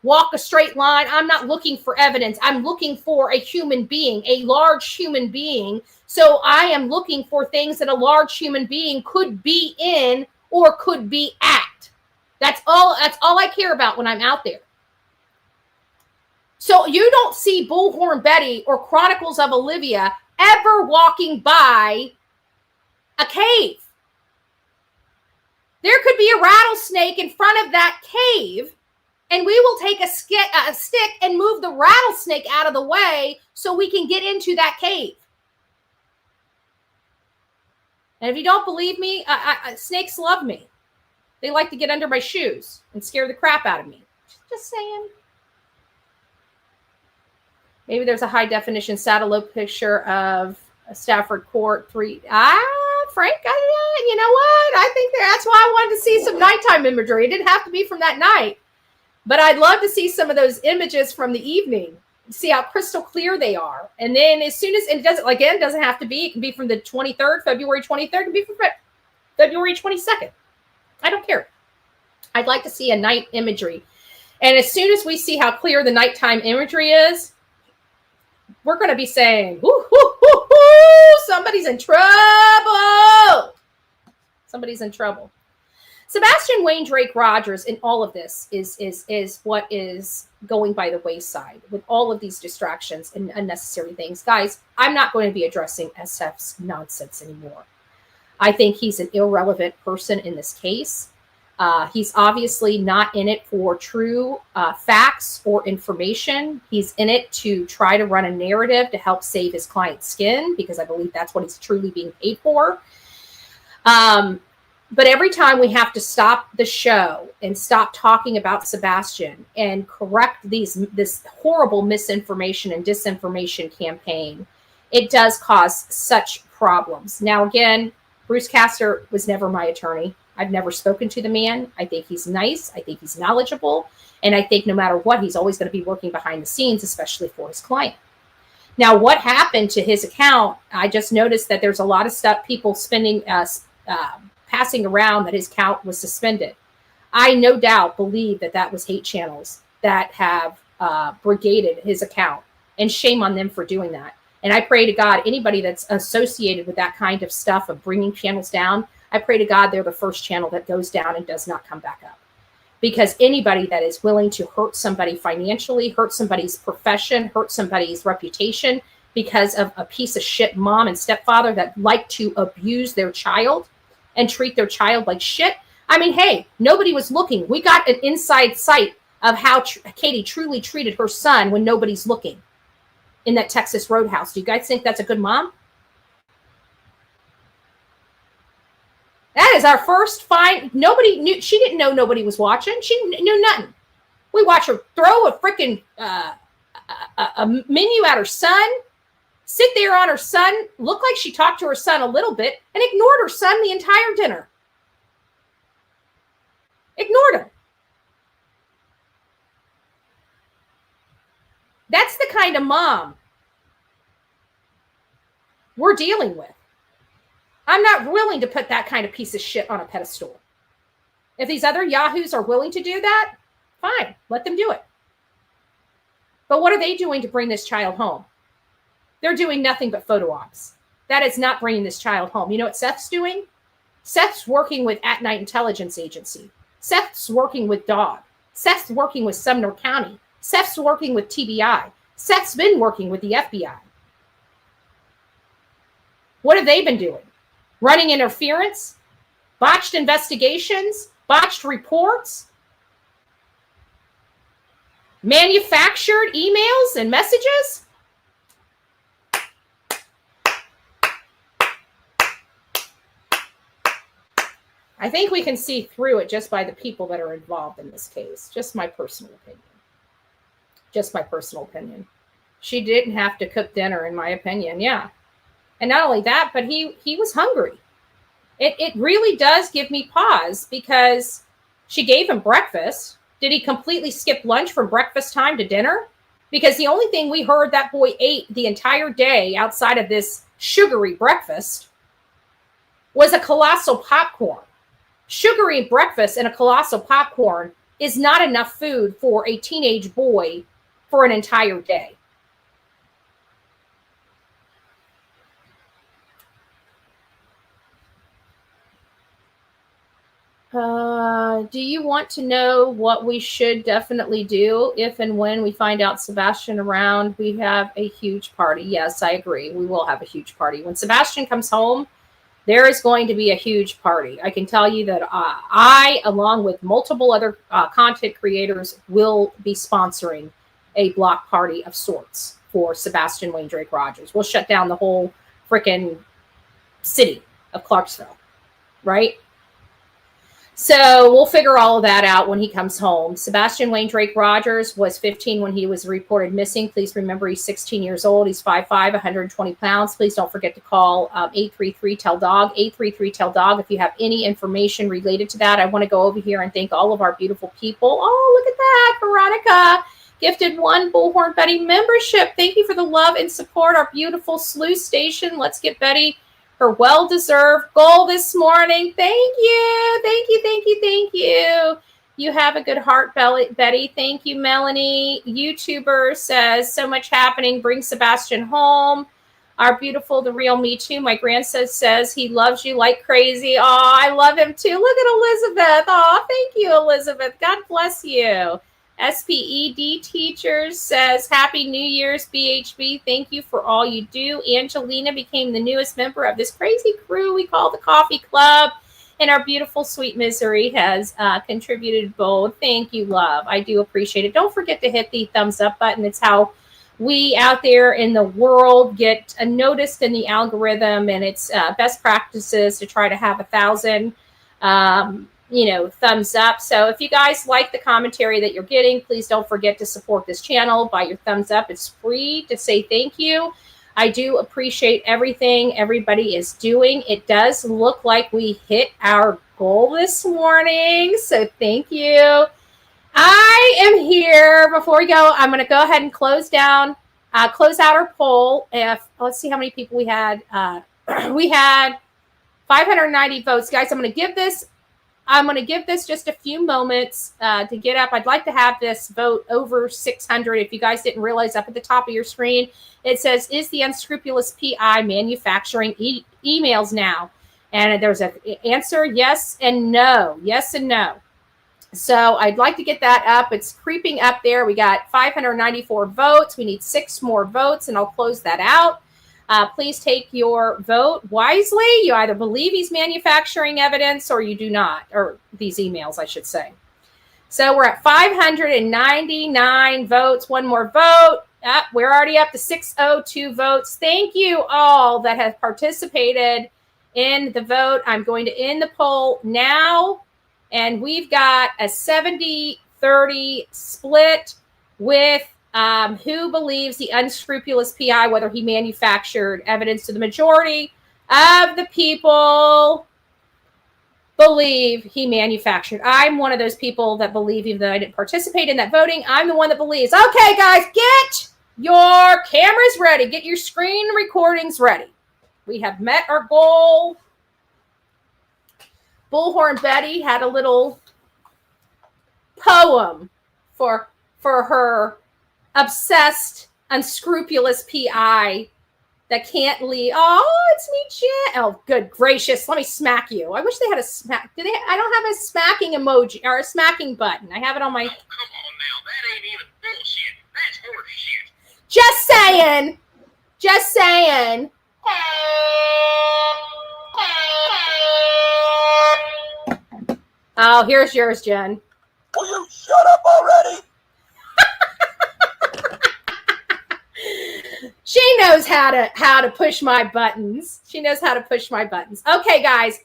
walk a straight line. I'm not looking for evidence. I'm looking for a human being, a large human being. So I am looking for things that a large human being could be in or could be at. That's all I care about when I'm out there. So you don't see Bullhorn Betty or Chronicles of Olivia ever walking by a cave. There could be a rattlesnake in front of that cave, and we will take a stick and move the rattlesnake out of the way so we can get into that cave. And if you don't believe me, snakes love me. They like to get under my shoes and scare the crap out of me. Just saying. Maybe there's a high definition satellite picture of a Stafford Court 3. Frank, you know what? I think that's why I wanted to see some nighttime imagery. It didn't have to be from that night, but I'd love to see some of those images from the evening, see how crystal clear they are. And then as soon as, and it doesn't have to be, it can be from the 23rd, February 23rd, it can be from February 22nd. I don't care. I'd like to see a night imagery. And as soon as we see how clear the nighttime imagery is, we're going to be saying, whoo, whoo, whoo, whoo, somebody's in trouble. Somebody's in trouble. Sebastian Wayne Drake Rogers in all of this is what is going by the wayside with all of these distractions and unnecessary things. Guys, I'm not going to be addressing SF's nonsense anymore. I think he's an irrelevant person in this case. He's obviously not in it for true facts or information. He's in it to try to run a narrative to help save his client's skin, because I believe that's what he's truly being paid for. But every time we have to stop the show and stop talking about Sebastian and correct this horrible misinformation and disinformation campaign, it does cause such problems. Now, again, Bruce Castor was never my attorney. I've never spoken to the man. I think he's nice. I think he's knowledgeable. And I think no matter what, he's always going to be working behind the scenes, especially for his client. Now, what happened to his account? I just noticed that there's a lot of stuff, people passing around that his account was suspended. I no doubt believe that was hate channels that have brigaded his account, and shame on them for doing that. And I pray to God, anybody that's associated with that kind of stuff of bringing channels down, I pray to God they're the first channel that goes down and does not come back up. Because anybody that is willing to hurt somebody financially, hurt somebody's profession, hurt somebody's reputation because of a piece of shit mom and stepfather that like to abuse their child and treat their child like shit. I mean, hey, nobody was looking. We got an inside sight of how Katie truly treated her son when nobody's looking in that Texas Roadhouse. Do you guys think that's a good mom? That is our first find. Nobody knew. She didn't know nobody was watching. She knew nothing. We watch her throw a freaking a menu at her son, sit there on her son, look like she talked to her son a little bit, and ignored her son the entire dinner. Ignored him. That's the kind of mom we're dealing with. I'm not willing to put that kind of piece of shit on a pedestal. If these other yahoos are willing to do that, fine, let them do it. But what are they doing to bring this child home? They're doing nothing but photo ops. That is not bringing this child home. You know what Seth's doing? Seth's working with At Night Intelligence Agency. Seth's working with DOG. Seth's working with Sumner County. Seth's working with TBI. Seth's been working with the FBI. What have they been doing? Running interference, botched investigations, botched reports, manufactured emails and messages. I think we can see through it just by the people that are involved in this case. Just my personal opinion. Just my personal opinion. She didn't have to cook dinner, in my opinion. Yeah. And not only that, but he was hungry. It really does give me pause, because she gave him breakfast. Did he completely skip lunch from breakfast time to dinner? Because the only thing we heard that boy ate the entire day outside of this sugary breakfast was a colossal popcorn. Sugary breakfast and a colossal popcorn is not enough food for a teenage boy for an entire day. Do you want to know what we should definitely do if and when we find out Sebastian around? We have a huge party. Yes, I agree. We will have a huge party. When Sebastian comes home, there is going to be a huge party. I can tell you that I, along with multiple other content creators, will be sponsoring a block party of sorts for Sebastian Wayne Drake Rogers. We'll shut down the whole freaking city of Clarksville, right? So we'll figure all of that out when he comes home. Sebastian Wayne Drake Rogers was 15 when he was reported missing. Please remember he's 16 years old. He's 5'5", 120 pounds. Please don't forget to call 833-TELL-DOG, 833-TELL-DOG if you have any information related to that. I want to go over here and thank all of our beautiful people. Oh, look at that. Veronica gifted 1 Bullhorn Betty membership. Thank you for the love and support. Our beautiful Sluice Station. Let's get Betty her well-deserved goal this morning. Thank you. Thank you, thank you, thank you. You have a good heart, Betty. Thank you, Melanie. YouTuber says, so much happening. Bring Sebastian home. Our beautiful, the real me too. My grandson says he loves you like crazy. Oh, I love him too. Look at Elizabeth. Oh, thank you, Elizabeth. God bless you. SPED Teachers says, Happy New Year's, BHB. Thank you for all you do. Angelina became the newest member of this crazy crew we call the Coffee Club. And our beautiful Sweet Misery has contributed both. Thank you, love. I do appreciate it. Don't forget to hit the thumbs up button. It's how we out there in the world get noticed in the algorithm. And it's best practices to try to have 1,000 thumbs up. So if you guys like the commentary that you're getting, please don't forget to support this channel by your thumbs up. It's free to say thank you. I do appreciate everything everybody is doing. It does look like we hit our goal this morning. So thank you. I am here. Before we go, I'm going to go ahead and close out our poll. Let's see how many people we had. We had 590 votes. Guys, I'm going to give this just a few moments to get up. I'd like to have this vote over 600. If you guys didn't realize, up at the top of your screen, it says, is the Unscrupulous PI manufacturing emails now? And there's an answer, yes and no. Yes and no. So I'd like to get that up. It's creeping up there. We got 594 votes. We need 6 more votes, and I'll close that out. Please take your vote wisely. You either believe he's manufacturing evidence or you do not, or these emails, I should say. So we're at 599 votes. 1 more vote. We're already up to 602 votes. Thank you all that have participated in the vote. I'm going to end the poll now. And we've got a 70-30 split with who believes the Unscrupulous PI, whether he manufactured evidence. To the majority of the people believe he manufactured. I'm one of those people that believe, even though I didn't participate in that voting, I'm the one that believes. Okay, guys, get your cameras ready. Get your screen recordings ready. We have met our goal. Bullhorn Betty had a little poem for her obsessed, unscrupulous PI that can't leave. Oh, it's me, Jen. Oh, good gracious. Let me smack you. I wish they had a smack. I don't have a smacking emoji or a smacking button. I have it on my. Oh, come on now. That ain't even bullshit. That's horse shit. Just saying. Just saying. Oh, here's yours, Jen. Will you shut up already? She knows how to push my buttons. She knows how to push my buttons. Okay, guys.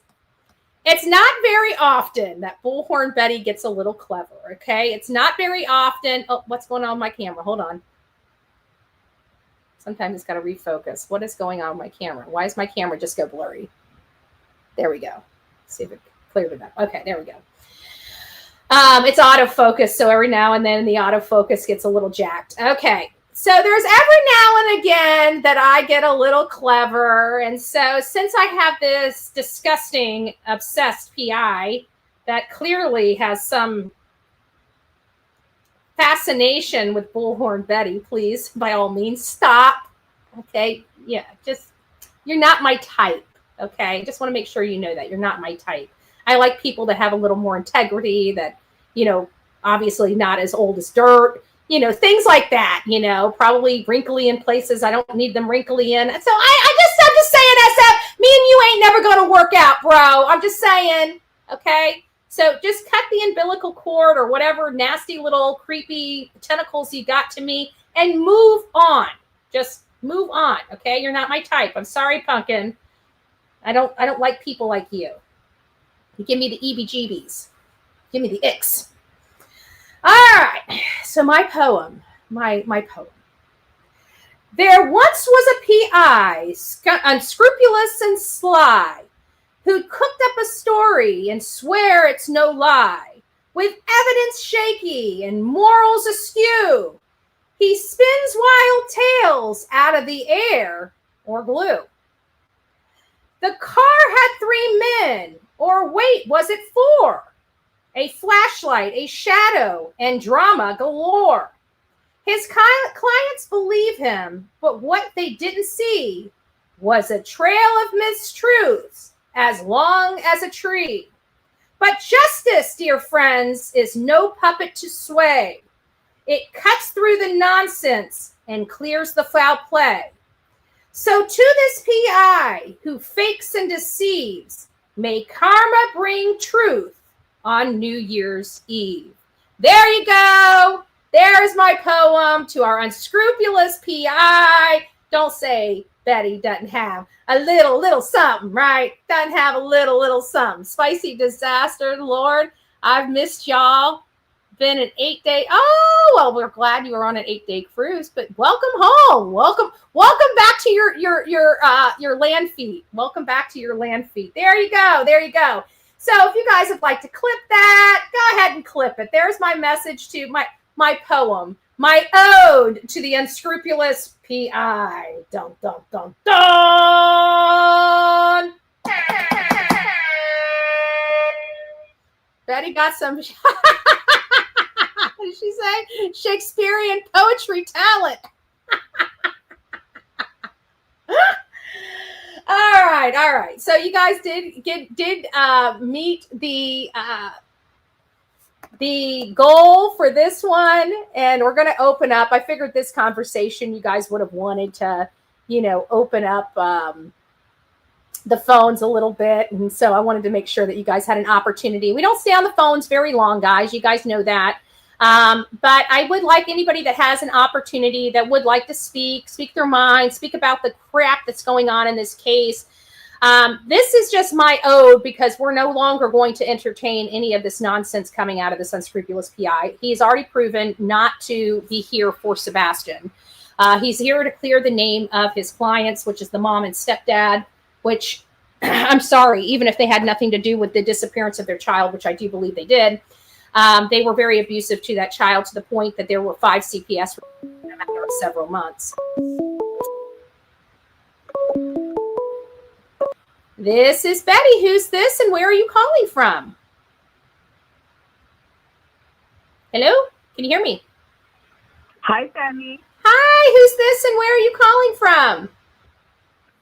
It's not very often that Bullhorn Betty gets a little clever, okay? It's not very often. Oh, what's going on with my camera? Hold on. Sometimes it's got to refocus. What is going on with my camera? Why does my camera just go blurry? There we go. See if it cleared it up. Okay, there we go. It's autofocus, so every now and then the autofocus gets a little jacked. Okay, so there's every now and again that I get a little clever. And so since I have this disgusting, obsessed PI that clearly has some fascination with Bullhorn Betty, please, by all means, stop. Okay, yeah, just, you're not my type. Okay, just want to make sure you know that you're not my type. I like people that have a little more integrity, that, you know, obviously not as old as dirt, you know, things like that, you know, probably wrinkly in places I don't need them wrinkly in. So I'm just saying, SF, me and you ain't never going to work out, bro. I'm just saying, okay? So just cut the umbilical cord or whatever nasty little creepy tentacles you got to me and move on. Just move on, okay? You're not my type. I'm sorry, Pumpkin. I don't like people like you. You give me the EBGBs. Give me the icks. All right. So my poem. My poem. There once was a PI, unscrupulous and sly, who'd cooked up a story and swear it's no lie, with evidence shaky and morals askew. He spins wild tales out of the air or glue. The car had 3 men, or wait, was it 4? A flashlight, a shadow, and drama galore. His clients believe him, but what they didn't see was a trail of mistruths as long as a tree. But justice, dear friends, is no puppet to sway. It cuts through the nonsense and clears the foul play. So to this PI who fakes and deceives, may karma bring truth on New Year's Eve. There you go. There's my poem to our unscrupulous PI. Don't say Betty doesn't have a little something, right? Doesn't have a little something. Spicy disaster, Lord. I've missed y'all. Been an 8-day. Oh, well, we're glad you were on an 8-day cruise, but welcome home. Welcome back to your land feet. Welcome back to your land feet. There you go. So if you guys would like to clip that, go ahead and clip it. There's my message to my poem, my ode to the unscrupulous PI. Dun, dun, dun, dun. Betty got some, what did she say? Shakespearean poetry talent. All right. So you guys did meet the goal for this one, and we're going to open up. I figured this conversation you guys would have wanted to, open up the phones a little bit, and so I wanted to make sure that you guys had an opportunity. We don't stay on the phones very long, guys. You guys know that. But I would like anybody that has an opportunity that would like to speak their mind, speak about the crap that's going on in this case. This is just my ode, because we're no longer going to entertain any of this nonsense coming out of this unscrupulous PI. He's already proven not to be here for Sebastian. He's here to clear the name of his clients, which is the mom and stepdad, which I'm sorry, even if they had nothing to do with the disappearance of their child, which I do believe they did. They were very abusive to that child, to the point that there were 5 CPS in a matter of several months. This is Betty. Who's this, and where are you calling from? Hello? Can you hear me? Hi, Benny. Hi, who's this, and where are you calling from?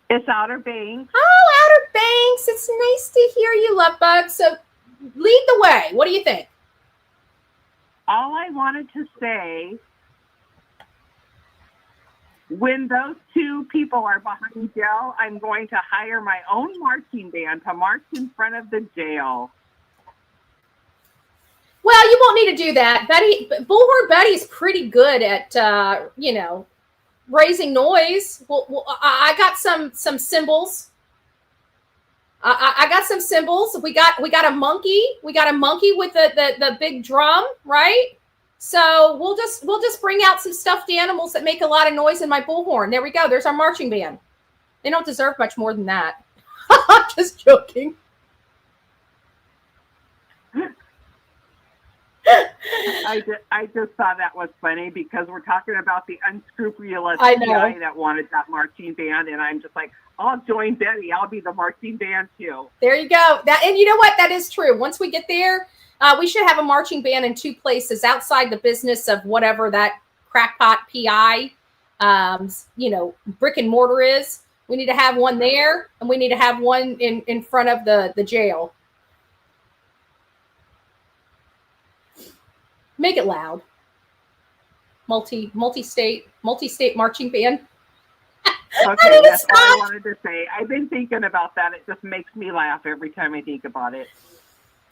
It's Outer Banks. Oh, Outer Banks. It's nice to hear you, love bug. So lead the way. What do you think? All I wanted to say, when those 2 people are behind jail, I'm going to hire my own marching band to march in front of the jail. Well, you won't need to do that. Bullhorn Betty's pretty good at, raising noise. Well, I got some cymbals. I got some cymbals. We got a monkey. We got a monkey with the big drum, right? So we'll just bring out some stuffed animals that make a lot of noise in my bullhorn. There we go. There's our marching band. They don't deserve much more than that. I'm just joking. I just thought that was funny, because we're talking about the unscrupulous guy that wanted that marching band, and I'm just like, I'll join Betty. I'll be the marching band too. There you go. And you know what? That is true. Once we get there, we should have a marching band in 2 places outside the business of whatever that crackpot PI, brick and mortar is. We need to have one there, and we need to have one in front of the jail. Make it loud. Multi-state marching band. Okay, that's all I wanted to say. I've been thinking about that. It just makes me laugh every time I think about it.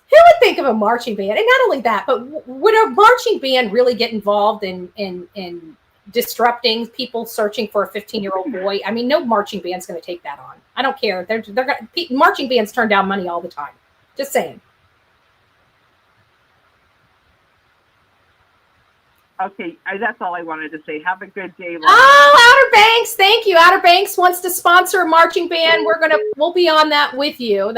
Who would think of a marching band? And not only that, but would a marching band really get involved in disrupting people searching for a 15-year-old boy? I mean, no marching band's going to take that on. I don't care. Marching bands turn down money all the time. Just saying. Okay, that's all I wanted to say. Have a good day. Oh, Outer Banks, thank you. Outer Banks wants to sponsor a marching band. We'll be on that with you.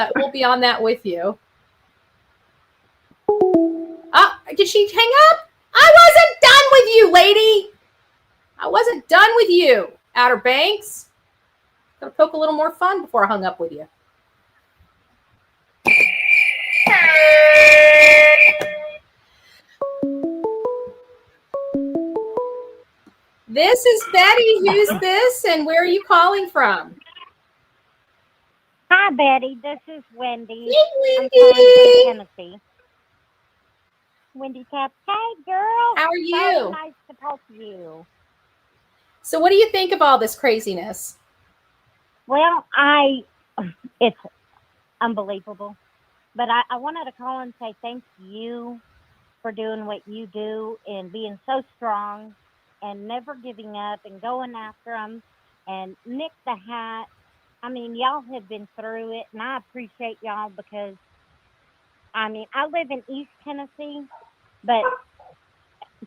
Oh, did she hang up? I wasn't done with you, lady. I wasn't done with you, Outer Banks. Gotta poke a little more fun before I hung up with you. This is Betty. Who's this, and where are you calling from? Hi, Betty. This is Wendy. Hey, Wendy. I'm calling from Tennessee. Wendy Cap. Hey, girl. How are you? So nice to talk to you. So what do you think of all this craziness? Well, it's unbelievable. But I wanted to call and say thank you for doing what you do and being so strong and never giving up and going after them. And Nick the Hat, I mean, y'all have been through it, and I appreciate y'all because, I mean, I live in East Tennessee, but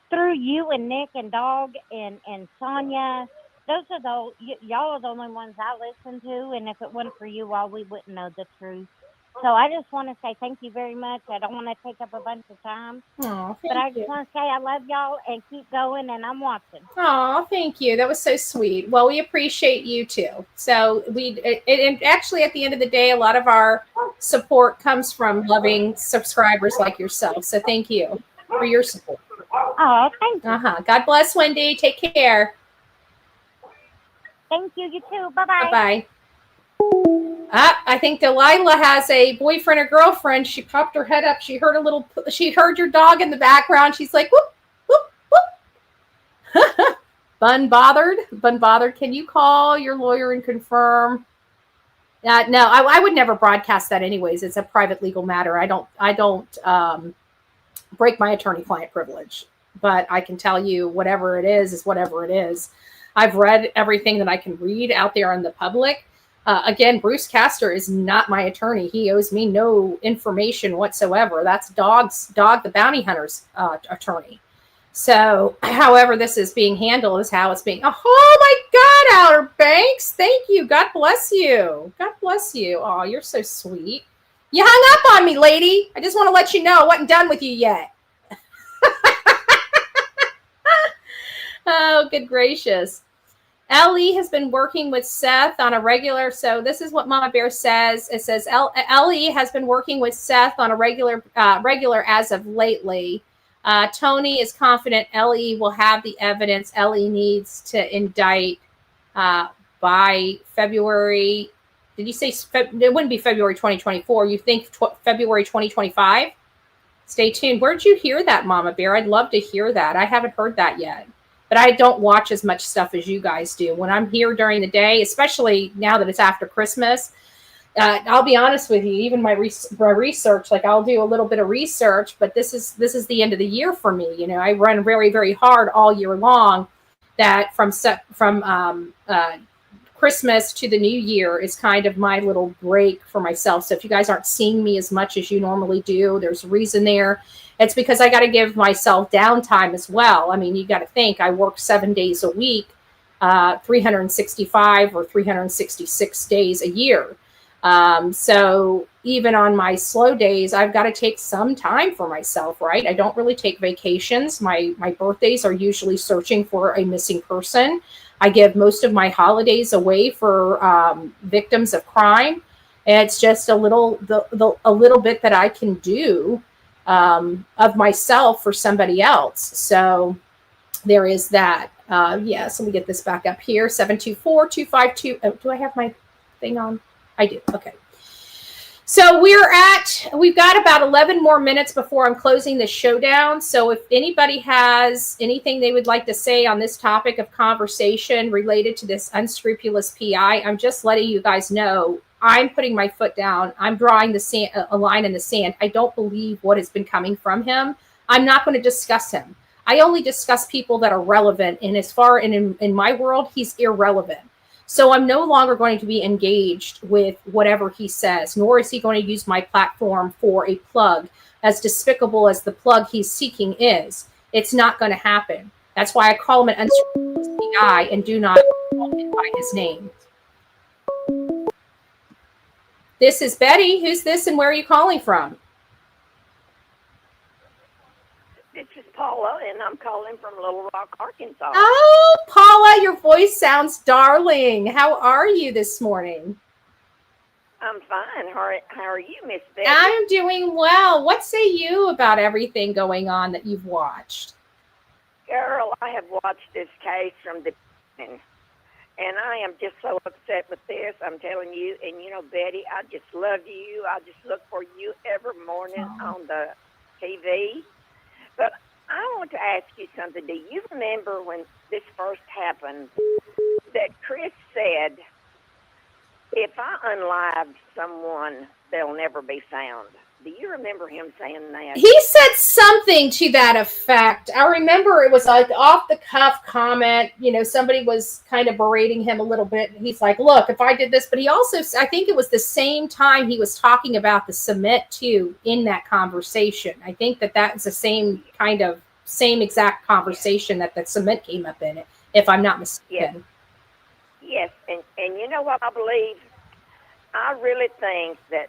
through you and Nick and Dog and Sonia, y'all are the only ones I listen to, and if it wasn't for you all, we wouldn't know the truth. So I just want to say thank you very much. I don't want to take up a bunch of time, but I just want to say I love y'all and keep going, and I'm watching. Oh, thank you. That was so sweet. Well, we appreciate you too. So and actually at the end of the day, a lot of our support comes from loving subscribers like yourself. So thank you for your support. Oh, thank you. God bless, Wendy. Take care. Thank you. You too. Bye-bye. Bye-bye. I think Delilah has a boyfriend or girlfriend. She popped her head up. She heard your dog in the background. She's like, whoop, whoop, whoop. Bun bothered. Can you call your lawyer and confirm? No, I would never broadcast that anyways. It's a private legal matter. I don't break my attorney-client privilege, but I can tell you whatever it is whatever it is. I've read everything that I can read out there in the public. Again, Bruce Castor is not my attorney. He owes me no information whatsoever. That's Dog the bounty hunter's attorney. So, however this is being handled is how it's being. Oh my God, Outer Banks. Thank you. God bless you. God bless you. Oh, you're so sweet. You hung up on me, lady. I just want to let you know I wasn't done with you yet. Oh, good gracious. Ellie has been working with Seth on a regular. So this is what Mama Bear says. It says Ellie has been working with Seth on a regular as of lately. Tony is confident Ellie will have the evidence Ellie needs to indict by February. Did you say it wouldn't be February 2024? You think February 2025? Stay tuned. Where did you hear that, Mama Bear? I'd love to hear that. I haven't heard that yet. But I don't watch as much stuff as you guys do. When I'm here during the day, especially now that it's after Christmas, I'll be honest with you, even my research, like I'll do a little bit of research, but this is the end of the year for me. You know, I run very, very hard all year long. That from Christmas to the new year is kind of my little break for myself. So if you guys aren't seeing me as much as you normally do, there's a reason there. It's because I got to give myself downtime as well. I mean, you got to think I work 7 days a week, 365 or 366 days a year. So even on my slow days, I've got to take some time for myself, right? I don't really take vacations. My birthdays are usually searching for a missing person. I give most of my holidays away for victims of crime. And it's just a little bit that I can do of myself for somebody else. So there is that. Yes, let me get this back up here. 724-252. Oh, do I have my thing on? I do. Okay. So we've got about 11 more minutes before I'm closing the show down. So if anybody has anything they would like to say on this topic of conversation related to this unscrupulous PI, I'm just letting you guys know I'm putting my foot down. I'm drawing a line in the sand. I don't believe what has been coming from him. I'm not going to discuss him. I only discuss people that are relevant. And as far in my world, he's irrelevant. So I'm no longer going to be engaged with whatever he says, nor is he going to use my platform for a plug. As despicable as the plug he's seeking is, it's not going to happen. That's why I call him an unscrupulous PI and do not call him by his name. This is Betty. Who's this and where are you calling from? This is Paula, and I'm calling from Little Rock, Arkansas. Oh, Paula, your voice sounds darling. How are you this morning? I'm fine. How are you, Miss Betty? I'm doing well. What say you about everything going on that you've watched? Girl, I have watched this case from the beginning, and I am just so upset with this. I'm telling you, and Betty, I just love you. I just look for you every morning on the TV. But I want to ask you something. Do you remember when this first happened that Chris said, if I unlive someone, they'll never be found? Do you remember him saying that? He said something to that effect. I remember it was like off the cuff comment. Somebody was kind of berating him a little bit. He's like, look, if I did this, but he also, I think it was the same time he was talking about the cement too in that conversation. I think that is the same exact conversation that the cement came up in it, if I'm not mistaken. Yes. And you know what I believe? I really think that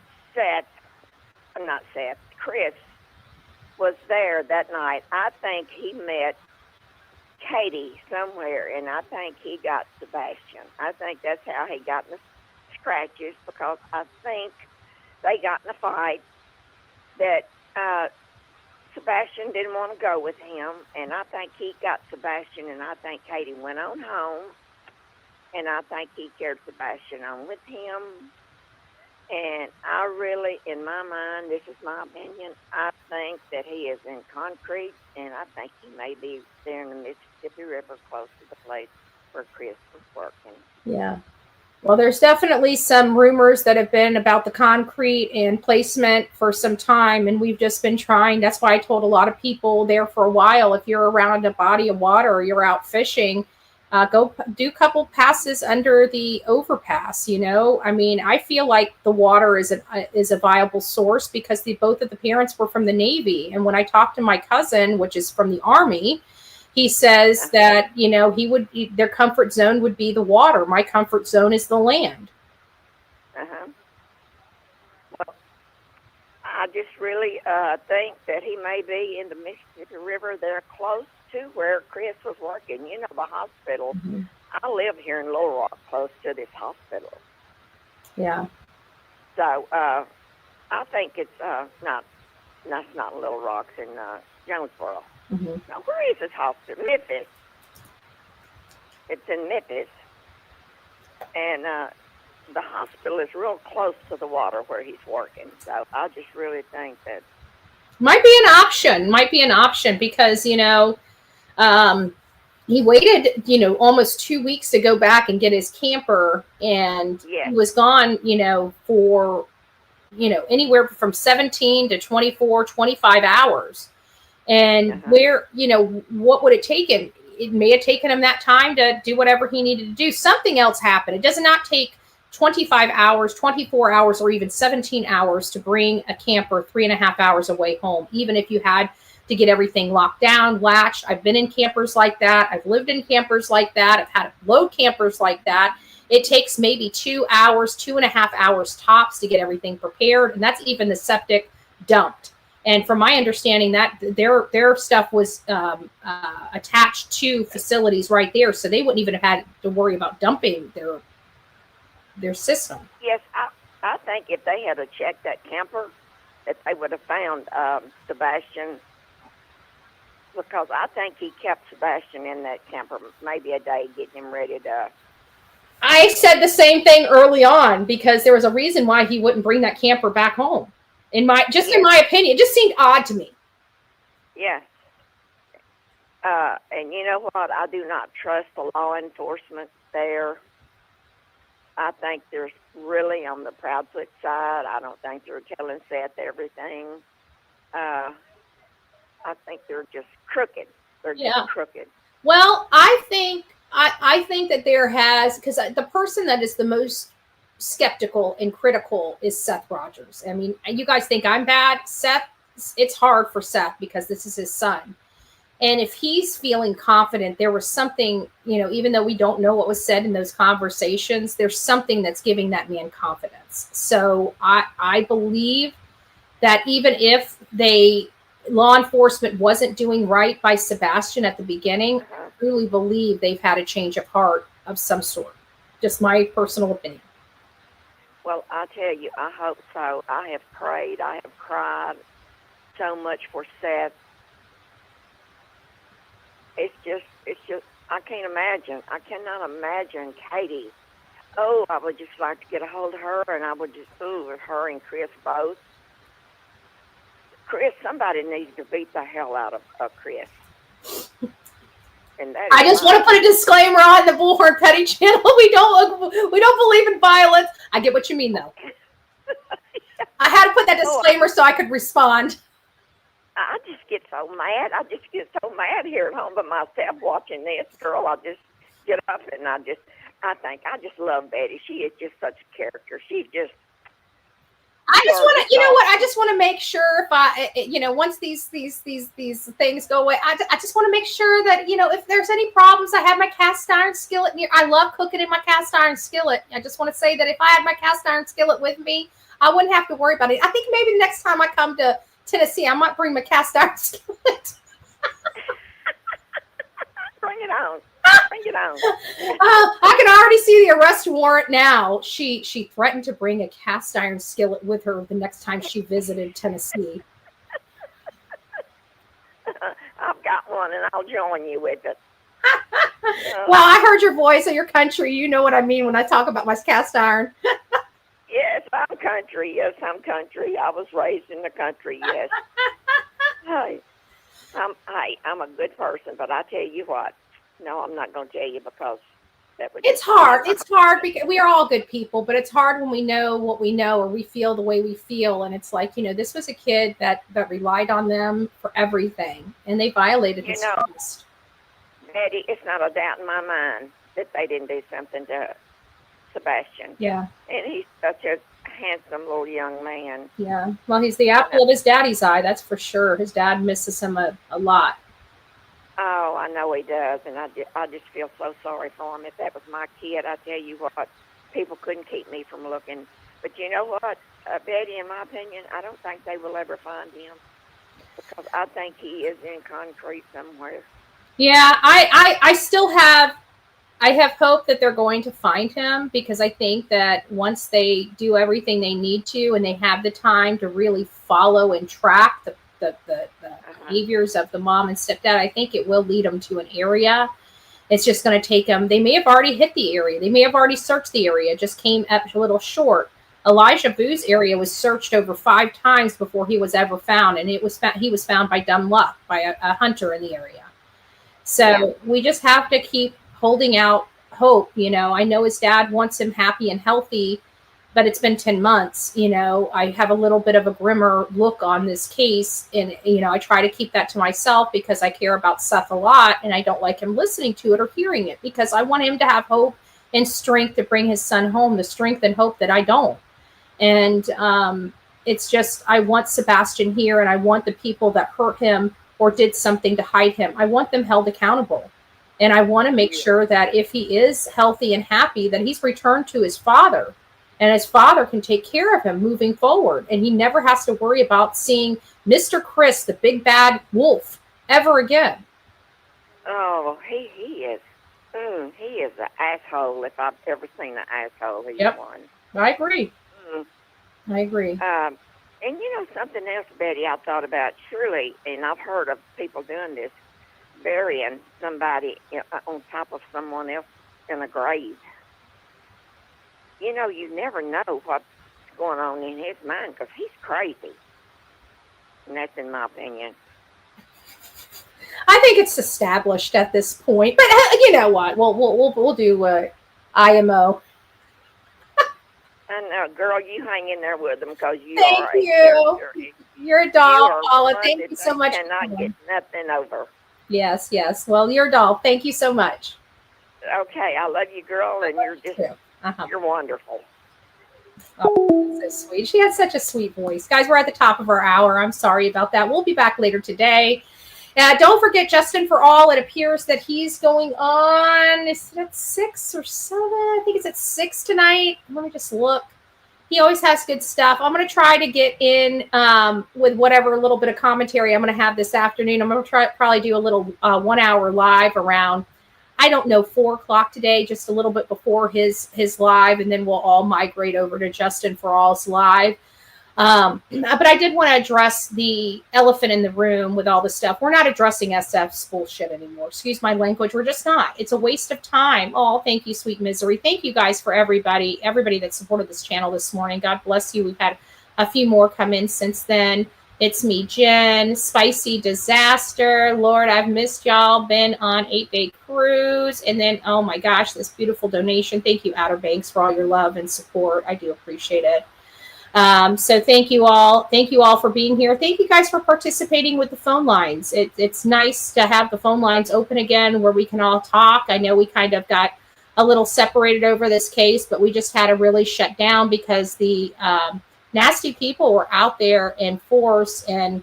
Chris was there that night. I think he met Katie somewhere, and I think he got Sebastian. I think that's how he got the scratches, because I think they got in a fight that Sebastian didn't want to go with him, and I think he got Sebastian, and I think Katie went on home, and I think he carried Sebastian on with him. And I really, in my mind, this is my opinion, I think that he is in concrete, and I think he may be there in the Mississippi River close to the place where Chris was working. Yeah. Well, there's definitely some rumors that have been about the concrete and placement for some time, and we've just been trying. That's why I told a lot of people there for a while, if you're around a body of water or you're out fishing, go do a couple passes under the overpass. I feel like the water is a viable source because both of the parents were from the Navy. And when I talked to my cousin, which is from the Army, he says that, their comfort zone would be the water. My comfort zone is the land. Well, I just really think that he may be in the Mississippi River there close to where Chris was working. The hospital. Mm-hmm. I live here in Little Rock, close to this hospital. Yeah. So I think it's not Little Rock, in Jonesboro. Mm-hmm. Now, where is this hospital? Memphis. It's in Memphis, and the hospital is real close to the water where he's working. So I just really think that might be an option because he waited, almost 2 weeks to go back and get his camper, and he was gone, for, anywhere from 17 to 24, 25 hours. And where, what would it take him? It may have taken him that time to do whatever he needed to do. Something else happened. It does not take 25 hours, 24 hours, or even 17 hours to bring a camper 3.5 hours away home, even if you had to get everything locked down, latched. I've been in campers like that. I've lived in campers like that. I've had load campers like that. It takes maybe 2 hours, 2.5 hours tops to get everything prepared. And that's even the septic dumped. And from my understanding, that their stuff was attached to facilities right there. So they wouldn't even have had to worry about dumping their system. Yes, I think if they had to check that camper, that they would have found Sebastian, because I think he kept Sebastian in that camper maybe a day, getting him ready to I said the same thing early on because there was a reason why he wouldn't bring that camper back home. In my opinion, it just seemed odd to me. Yes. And you know what? I do not trust the law enforcement there. I think they're really on the Proudfoot side. I don't think they're telling Seth everything. I think they're just crooked. They're just crooked. Well, I think that there has, because the person that is the most skeptical and critical is Seth Rogers. I mean, you guys think I'm bad. Seth, it's hard for Seth because this is his son. And if he's feeling confident, there was something, even though we don't know what was said in those conversations, there's something that's giving that man confidence. So I believe that even if law enforcement wasn't doing right by Sebastian at the beginning, I truly believe they've had a change of heart of some sort. Just my personal opinion. Well, I tell you, I hope so. I have prayed. I have cried so much for Seth. It's just, I can't imagine. I cannot imagine Katie. Oh, I would just like to get a hold of her, and I would just, with her and Chris both. Chris, somebody needs to beat the hell out of Chris. And I just want to put a disclaimer on the Bullhorn Petty channel. We don't believe in violence. I get what you mean, though. I had to put that disclaimer so I could respond. I just get so mad. I just get so mad here at home by myself watching this girl. I just get up and I just love Betty. She is just such a character. She's just. I just want to, I just want to make sure if once these things go away, I just want to make sure that, if there's any problems, I have my cast iron skillet near. I love cooking in my cast iron skillet. I just want to say that if I had my cast iron skillet with me, I wouldn't have to worry about it. I think maybe next time I come to Tennessee, I might bring my cast iron skillet. Bring it on. Bring it on. I can already see the arrest warrant now. She threatened to bring a cast iron skillet with her the next time she visited Tennessee. I've got one, and I'll join you with it. Well, I heard your voice of your country. You know what I mean when I talk about my cast iron. Yes, I'm country. Yes, I'm country. I was raised in the country. Yes. Hey, I'm a good person, but I tell you what. No, I'm not going to tell you because that would. It's hard. It's hard because we are all good people, but it's hard when we know what we know or we feel the way we feel. And it's like, this was a kid that relied on them for everything, and they violated his trust. Betty, it's not a doubt in my mind that they didn't do something to Sebastian. Yeah. And he's such a handsome little young man. Yeah. Well, he's the apple of his daddy's eye, that's for sure. His dad misses him a lot. Oh, I know he does, and I just feel so sorry for him. If that was my kid, I tell you what, people couldn't keep me from looking. But you know what, Betty, in my opinion, I don't think they will ever find him because I think he is in concrete somewhere. Yeah, I still have hope that they're going to find him because I think that once they do everything they need to and they have the time to really follow and track the behaviors of the mom and stepdad, I think it will lead them to an area. It's just going to take them. They may have already hit the area. They may have already searched the area. It just came up a little short. Elijah Boo's area was searched over 5 times before he was ever found, and he was found by dumb luck by a hunter in the area. So we just have to keep holding out hope. I know his dad wants him happy and healthy, but it's been 10 months. I have a little bit of a grimmer look on this case, and I try to keep that to myself because I care about Seth a lot, and I don't like him listening to it or hearing it because I want him to have hope and strength to bring his son home, the strength and hope that I don't. And it's just, I want Sebastian here, and I want the people that hurt him or did something to hide him, I want them held accountable. And I want to make sure that if he is healthy and happy, that he's returned to his father, and his father can take care of him moving forward. And he never has to worry about seeing Mr. Chris, the big bad wolf, ever again. Oh, he is an asshole if I've ever seen an asshole. He's one. I agree. I agree. And something else, Betty, I thought about, surely, and I've heard of people doing this, burying somebody on top of someone else in a grave. you know, you never know what's going on in his mind because he's crazy. And that's in my opinion. I think it's established at this point, but you know what? We'll do IMO. I know, girl. You hang in there with them because you Thank are. you. You're a doll, you Paula. Thank you so much. Cannot get nothing over. Yes. Well, you're a doll. Thank you so much. Okay, I love you, girl, and you're just you're wonderful. Oh, so sweet. She has such a sweet voice. Guys, we're at the top of our hour. I'm sorry about that. We'll be back later today. Don't forget Justin for All. It appears that he's going on, is it at 6 or 7? I think it's at 6 tonight. Let me just look. He always has good stuff. I'm going to try to get in with whatever little bit of commentary I'm going to have this afternoon. I'm going to probably do a little 1 hour live around, I don't know, 4 o'clock today, just a little bit before his live, and then we'll all migrate over to Justin for All's live. But I did want to address the elephant in the room with all the stuff. We're not addressing SF's bullshit anymore. Excuse my language. We're just not. It's a waste of time. Oh, thank you, sweet misery. Thank you guys for everybody that supported this channel this morning. God bless you. We've had a few more come in since then. It's me, Jen, Spicy Disaster. Lord, I've missed y'all. Been on 8-day cruise. And then, oh my gosh, this beautiful donation. Thank you, Outer Banks, for all your love and support. I do appreciate it. So thank you all. Thank you all for being here. Thank you guys for participating with the phone lines. It's nice to have the phone lines open again where we can all talk. I know we kind of got a little separated over this case, but we just had to really shut down because the nasty people were out there in force and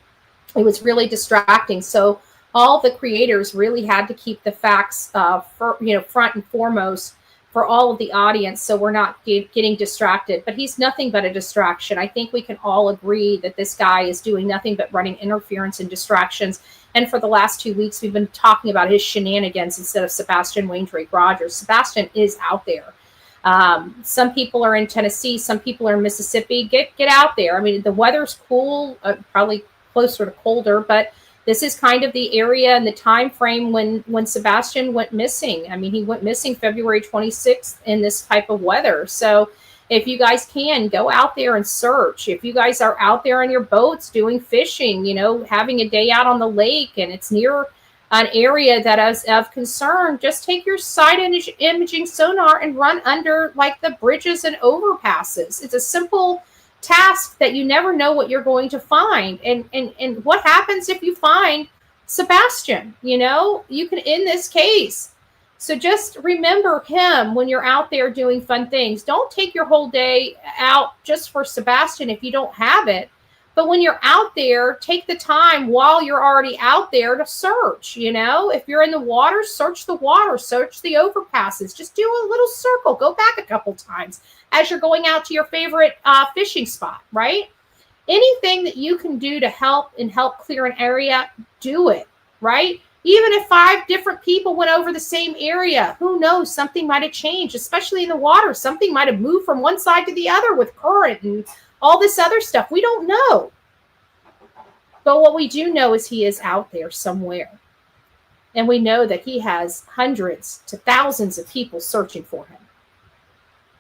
it was really distracting. So all the creators really had to keep the facts front and foremost for all of the audience, so we're not getting distracted. But he's nothing but a distraction. I think we can all agree that this guy is doing nothing but running interference and distractions. And for the last 2 weeks, we've been talking about his shenanigans instead of Sebastian Rogers. Sebastian is out there. Some people are in Tennessee. Some people are in Mississippi. Get out there. I mean, the weather's cool, probably closer to colder, but this is kind of the area and the time frame when Sebastian went missing. I mean, he went missing February 26th in this type of weather. So if you guys can, go out there and search. If you guys are out there on your boats doing fishing, having a day out on the lake and it's near an area that is of concern, just take your side imaging sonar and run under like the bridges and overpasses. It's a simple task that you never know what you're going to find. And what happens if you find Sebastian? You can end this case. So just remember him when you're out there doing fun things. Don't take your whole day out just for Sebastian if you don't have it. But when you're out there, take the time while you're already out there to search. If you're in the water, search the water, search the overpasses. Just do a little circle. Go back a couple times as you're going out to your favorite fishing spot, right? Anything that you can do to help clear an area, do it, right? Even if 5 different people went over the same area, who knows? Something might have changed, especially in the water. Something might have moved from one side to the other with current and all this other stuff. We don't know. But what we do know is he is out there somewhere. And we know that he has hundreds to thousands of people searching for him.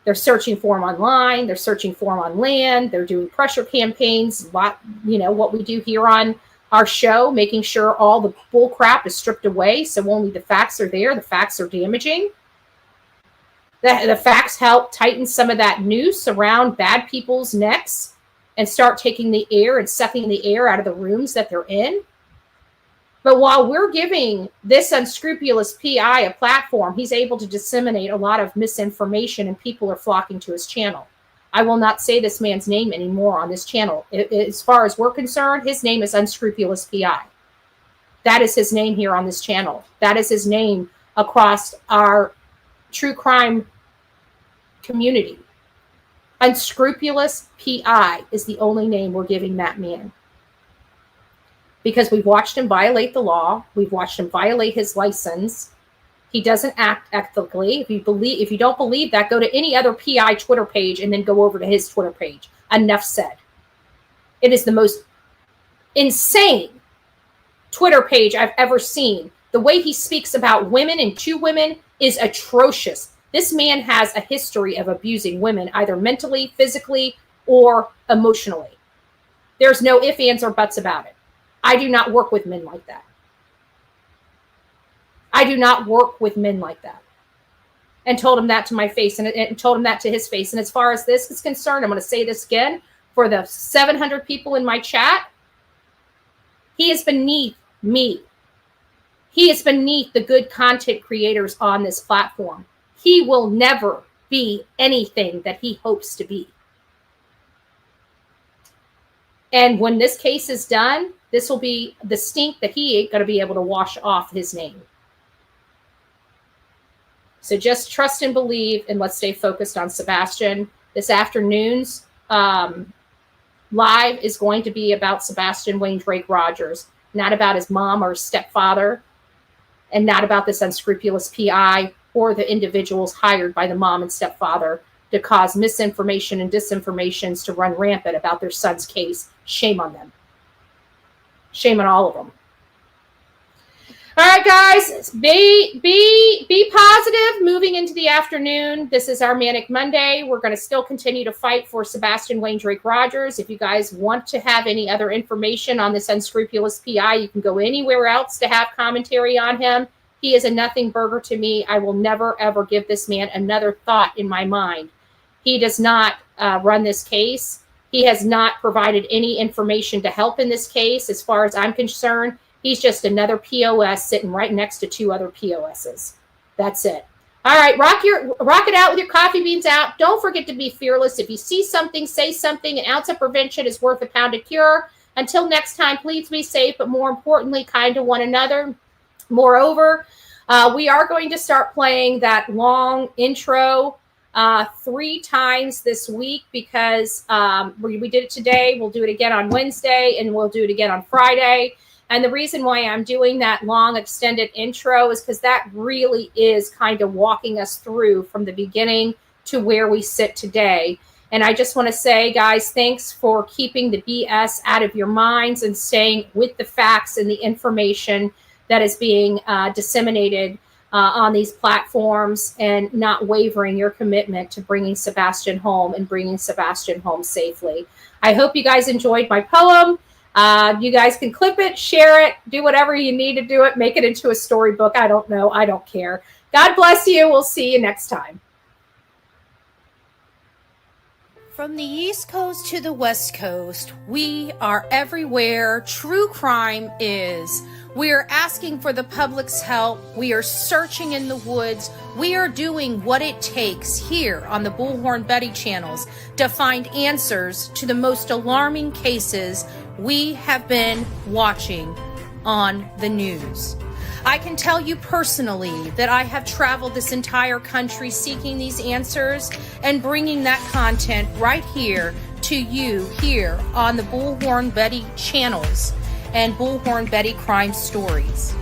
They're searching for him online. They're searching for him on land. They're doing pressure campaigns. What we do here on our show, making sure all the bull crap is stripped away. So only the facts are there. The facts are damaging. The facts help tighten some of that noose around bad people's necks and start taking the air and sucking the air out of the rooms that they're in. But while we're giving this unscrupulous PI a platform, he's able to disseminate a lot of misinformation and people are flocking to his channel. I will not say this man's name anymore on this channel. As far as we're concerned, his name is Unscrupulous PI. That is his name here on this channel. That is his name across our true crime community. Unscrupulous PI is the only name we're giving that man. Because we've watched him violate the law. We've watched him violate his license. He doesn't act ethically. If you don't believe that, go to any other PI Twitter page and then go over to his Twitter page. Enough said. It is the most insane Twitter page I've ever seen. The way he speaks about women and to women is atrocious. This man has a history of abusing women, either mentally, physically, or emotionally. There's no ifs, ands, or buts about it. I do not work with men like that. I do not work with men like that. And told him that to my face and told him that to his face. And as far as this is concerned, I'm going to say this again for the 700 people in my chat. He is beneath me. He is beneath the good content creators on this platform. He will never be anything that he hopes to be. And when this case is done, this will be the stink that he ain't going to be able to wash off his name. So just trust and believe, and let's stay focused on Sebastian. This afternoon's live is going to be about Sebastian Wayne Drake Rogers, not about his mom or his stepfather, and not about this unscrupulous PI or the individuals hired by the mom and stepfather to cause misinformation and disinformations to run rampant about their son's case. Shame on them. Shame on all of them. All right, guys, be positive moving into the afternoon. This is our Manic Monday. We're going to still continue to fight for Sebastian Wayne Drake Rogers. If you guys want to have any other information on this unscrupulous PI, you can go anywhere else to have commentary on him. He is a nothing burger to me. I will never, ever give this man another thought in my mind. He does not run this case. He has not provided any information to help in this case. As far as I'm concerned, he's just another POS sitting right next to two other POSs. That's it. All right, rock it out with your coffee beans out. Don't forget to be fearless. If you see something, say something. An ounce of prevention is worth a pound of cure. Until next time, please be safe, but more importantly, kind to one another. Moreover, we are going to start playing that long intro 3 times this week because we did it today. We'll do it again on Wednesday, and we'll do it again on Friday. And the reason why I'm doing that long extended intro is because that really is kind of walking us through from the beginning to where we sit today. And I just want to say, guys, thanks for keeping the BS out of your minds and staying with the facts and the information that is being disseminated on these platforms and not wavering your commitment to bringing Sebastian home and bringing Sebastian home safely. I hope you guys enjoyed my poem. You guys can clip it, share it, do whatever you need to do it, make it into a storybook. I don't know. I don't care. God bless you. We'll see you next time. From the East Coast to the West Coast, we are everywhere true crime is. We are asking for the public's help. We are searching in the woods. We are doing what it takes here on the Bullhorn Betty channels to find answers to the most alarming cases we have been watching on the news. I can tell you personally that I have traveled this entire country seeking these answers and bringing that content right here to you here on the Bullhorn Betty channels and Bullhorn Betty Crime Stories.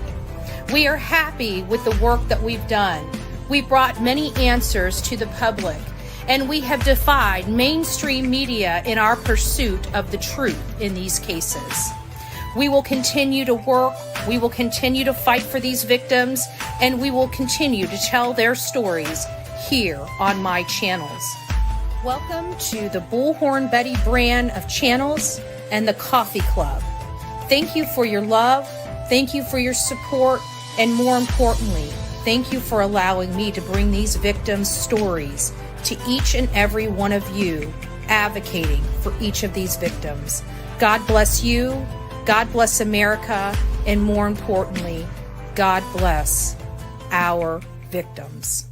We are happy with the work that we've done. We brought many answers to the public, and we have defied mainstream media in our pursuit of the truth in these cases. We will continue to work, we will continue to fight for these victims, and we will continue to tell their stories here on my channels. Welcome to the Bullhorn Betty brand of channels and the Coffee Club. Thank you for your love, thank you for your support, and more importantly, thank you for allowing me to bring these victims' stories to each and every one of you, advocating for each of these victims. God bless you, God bless America, and more importantly, God bless our victims.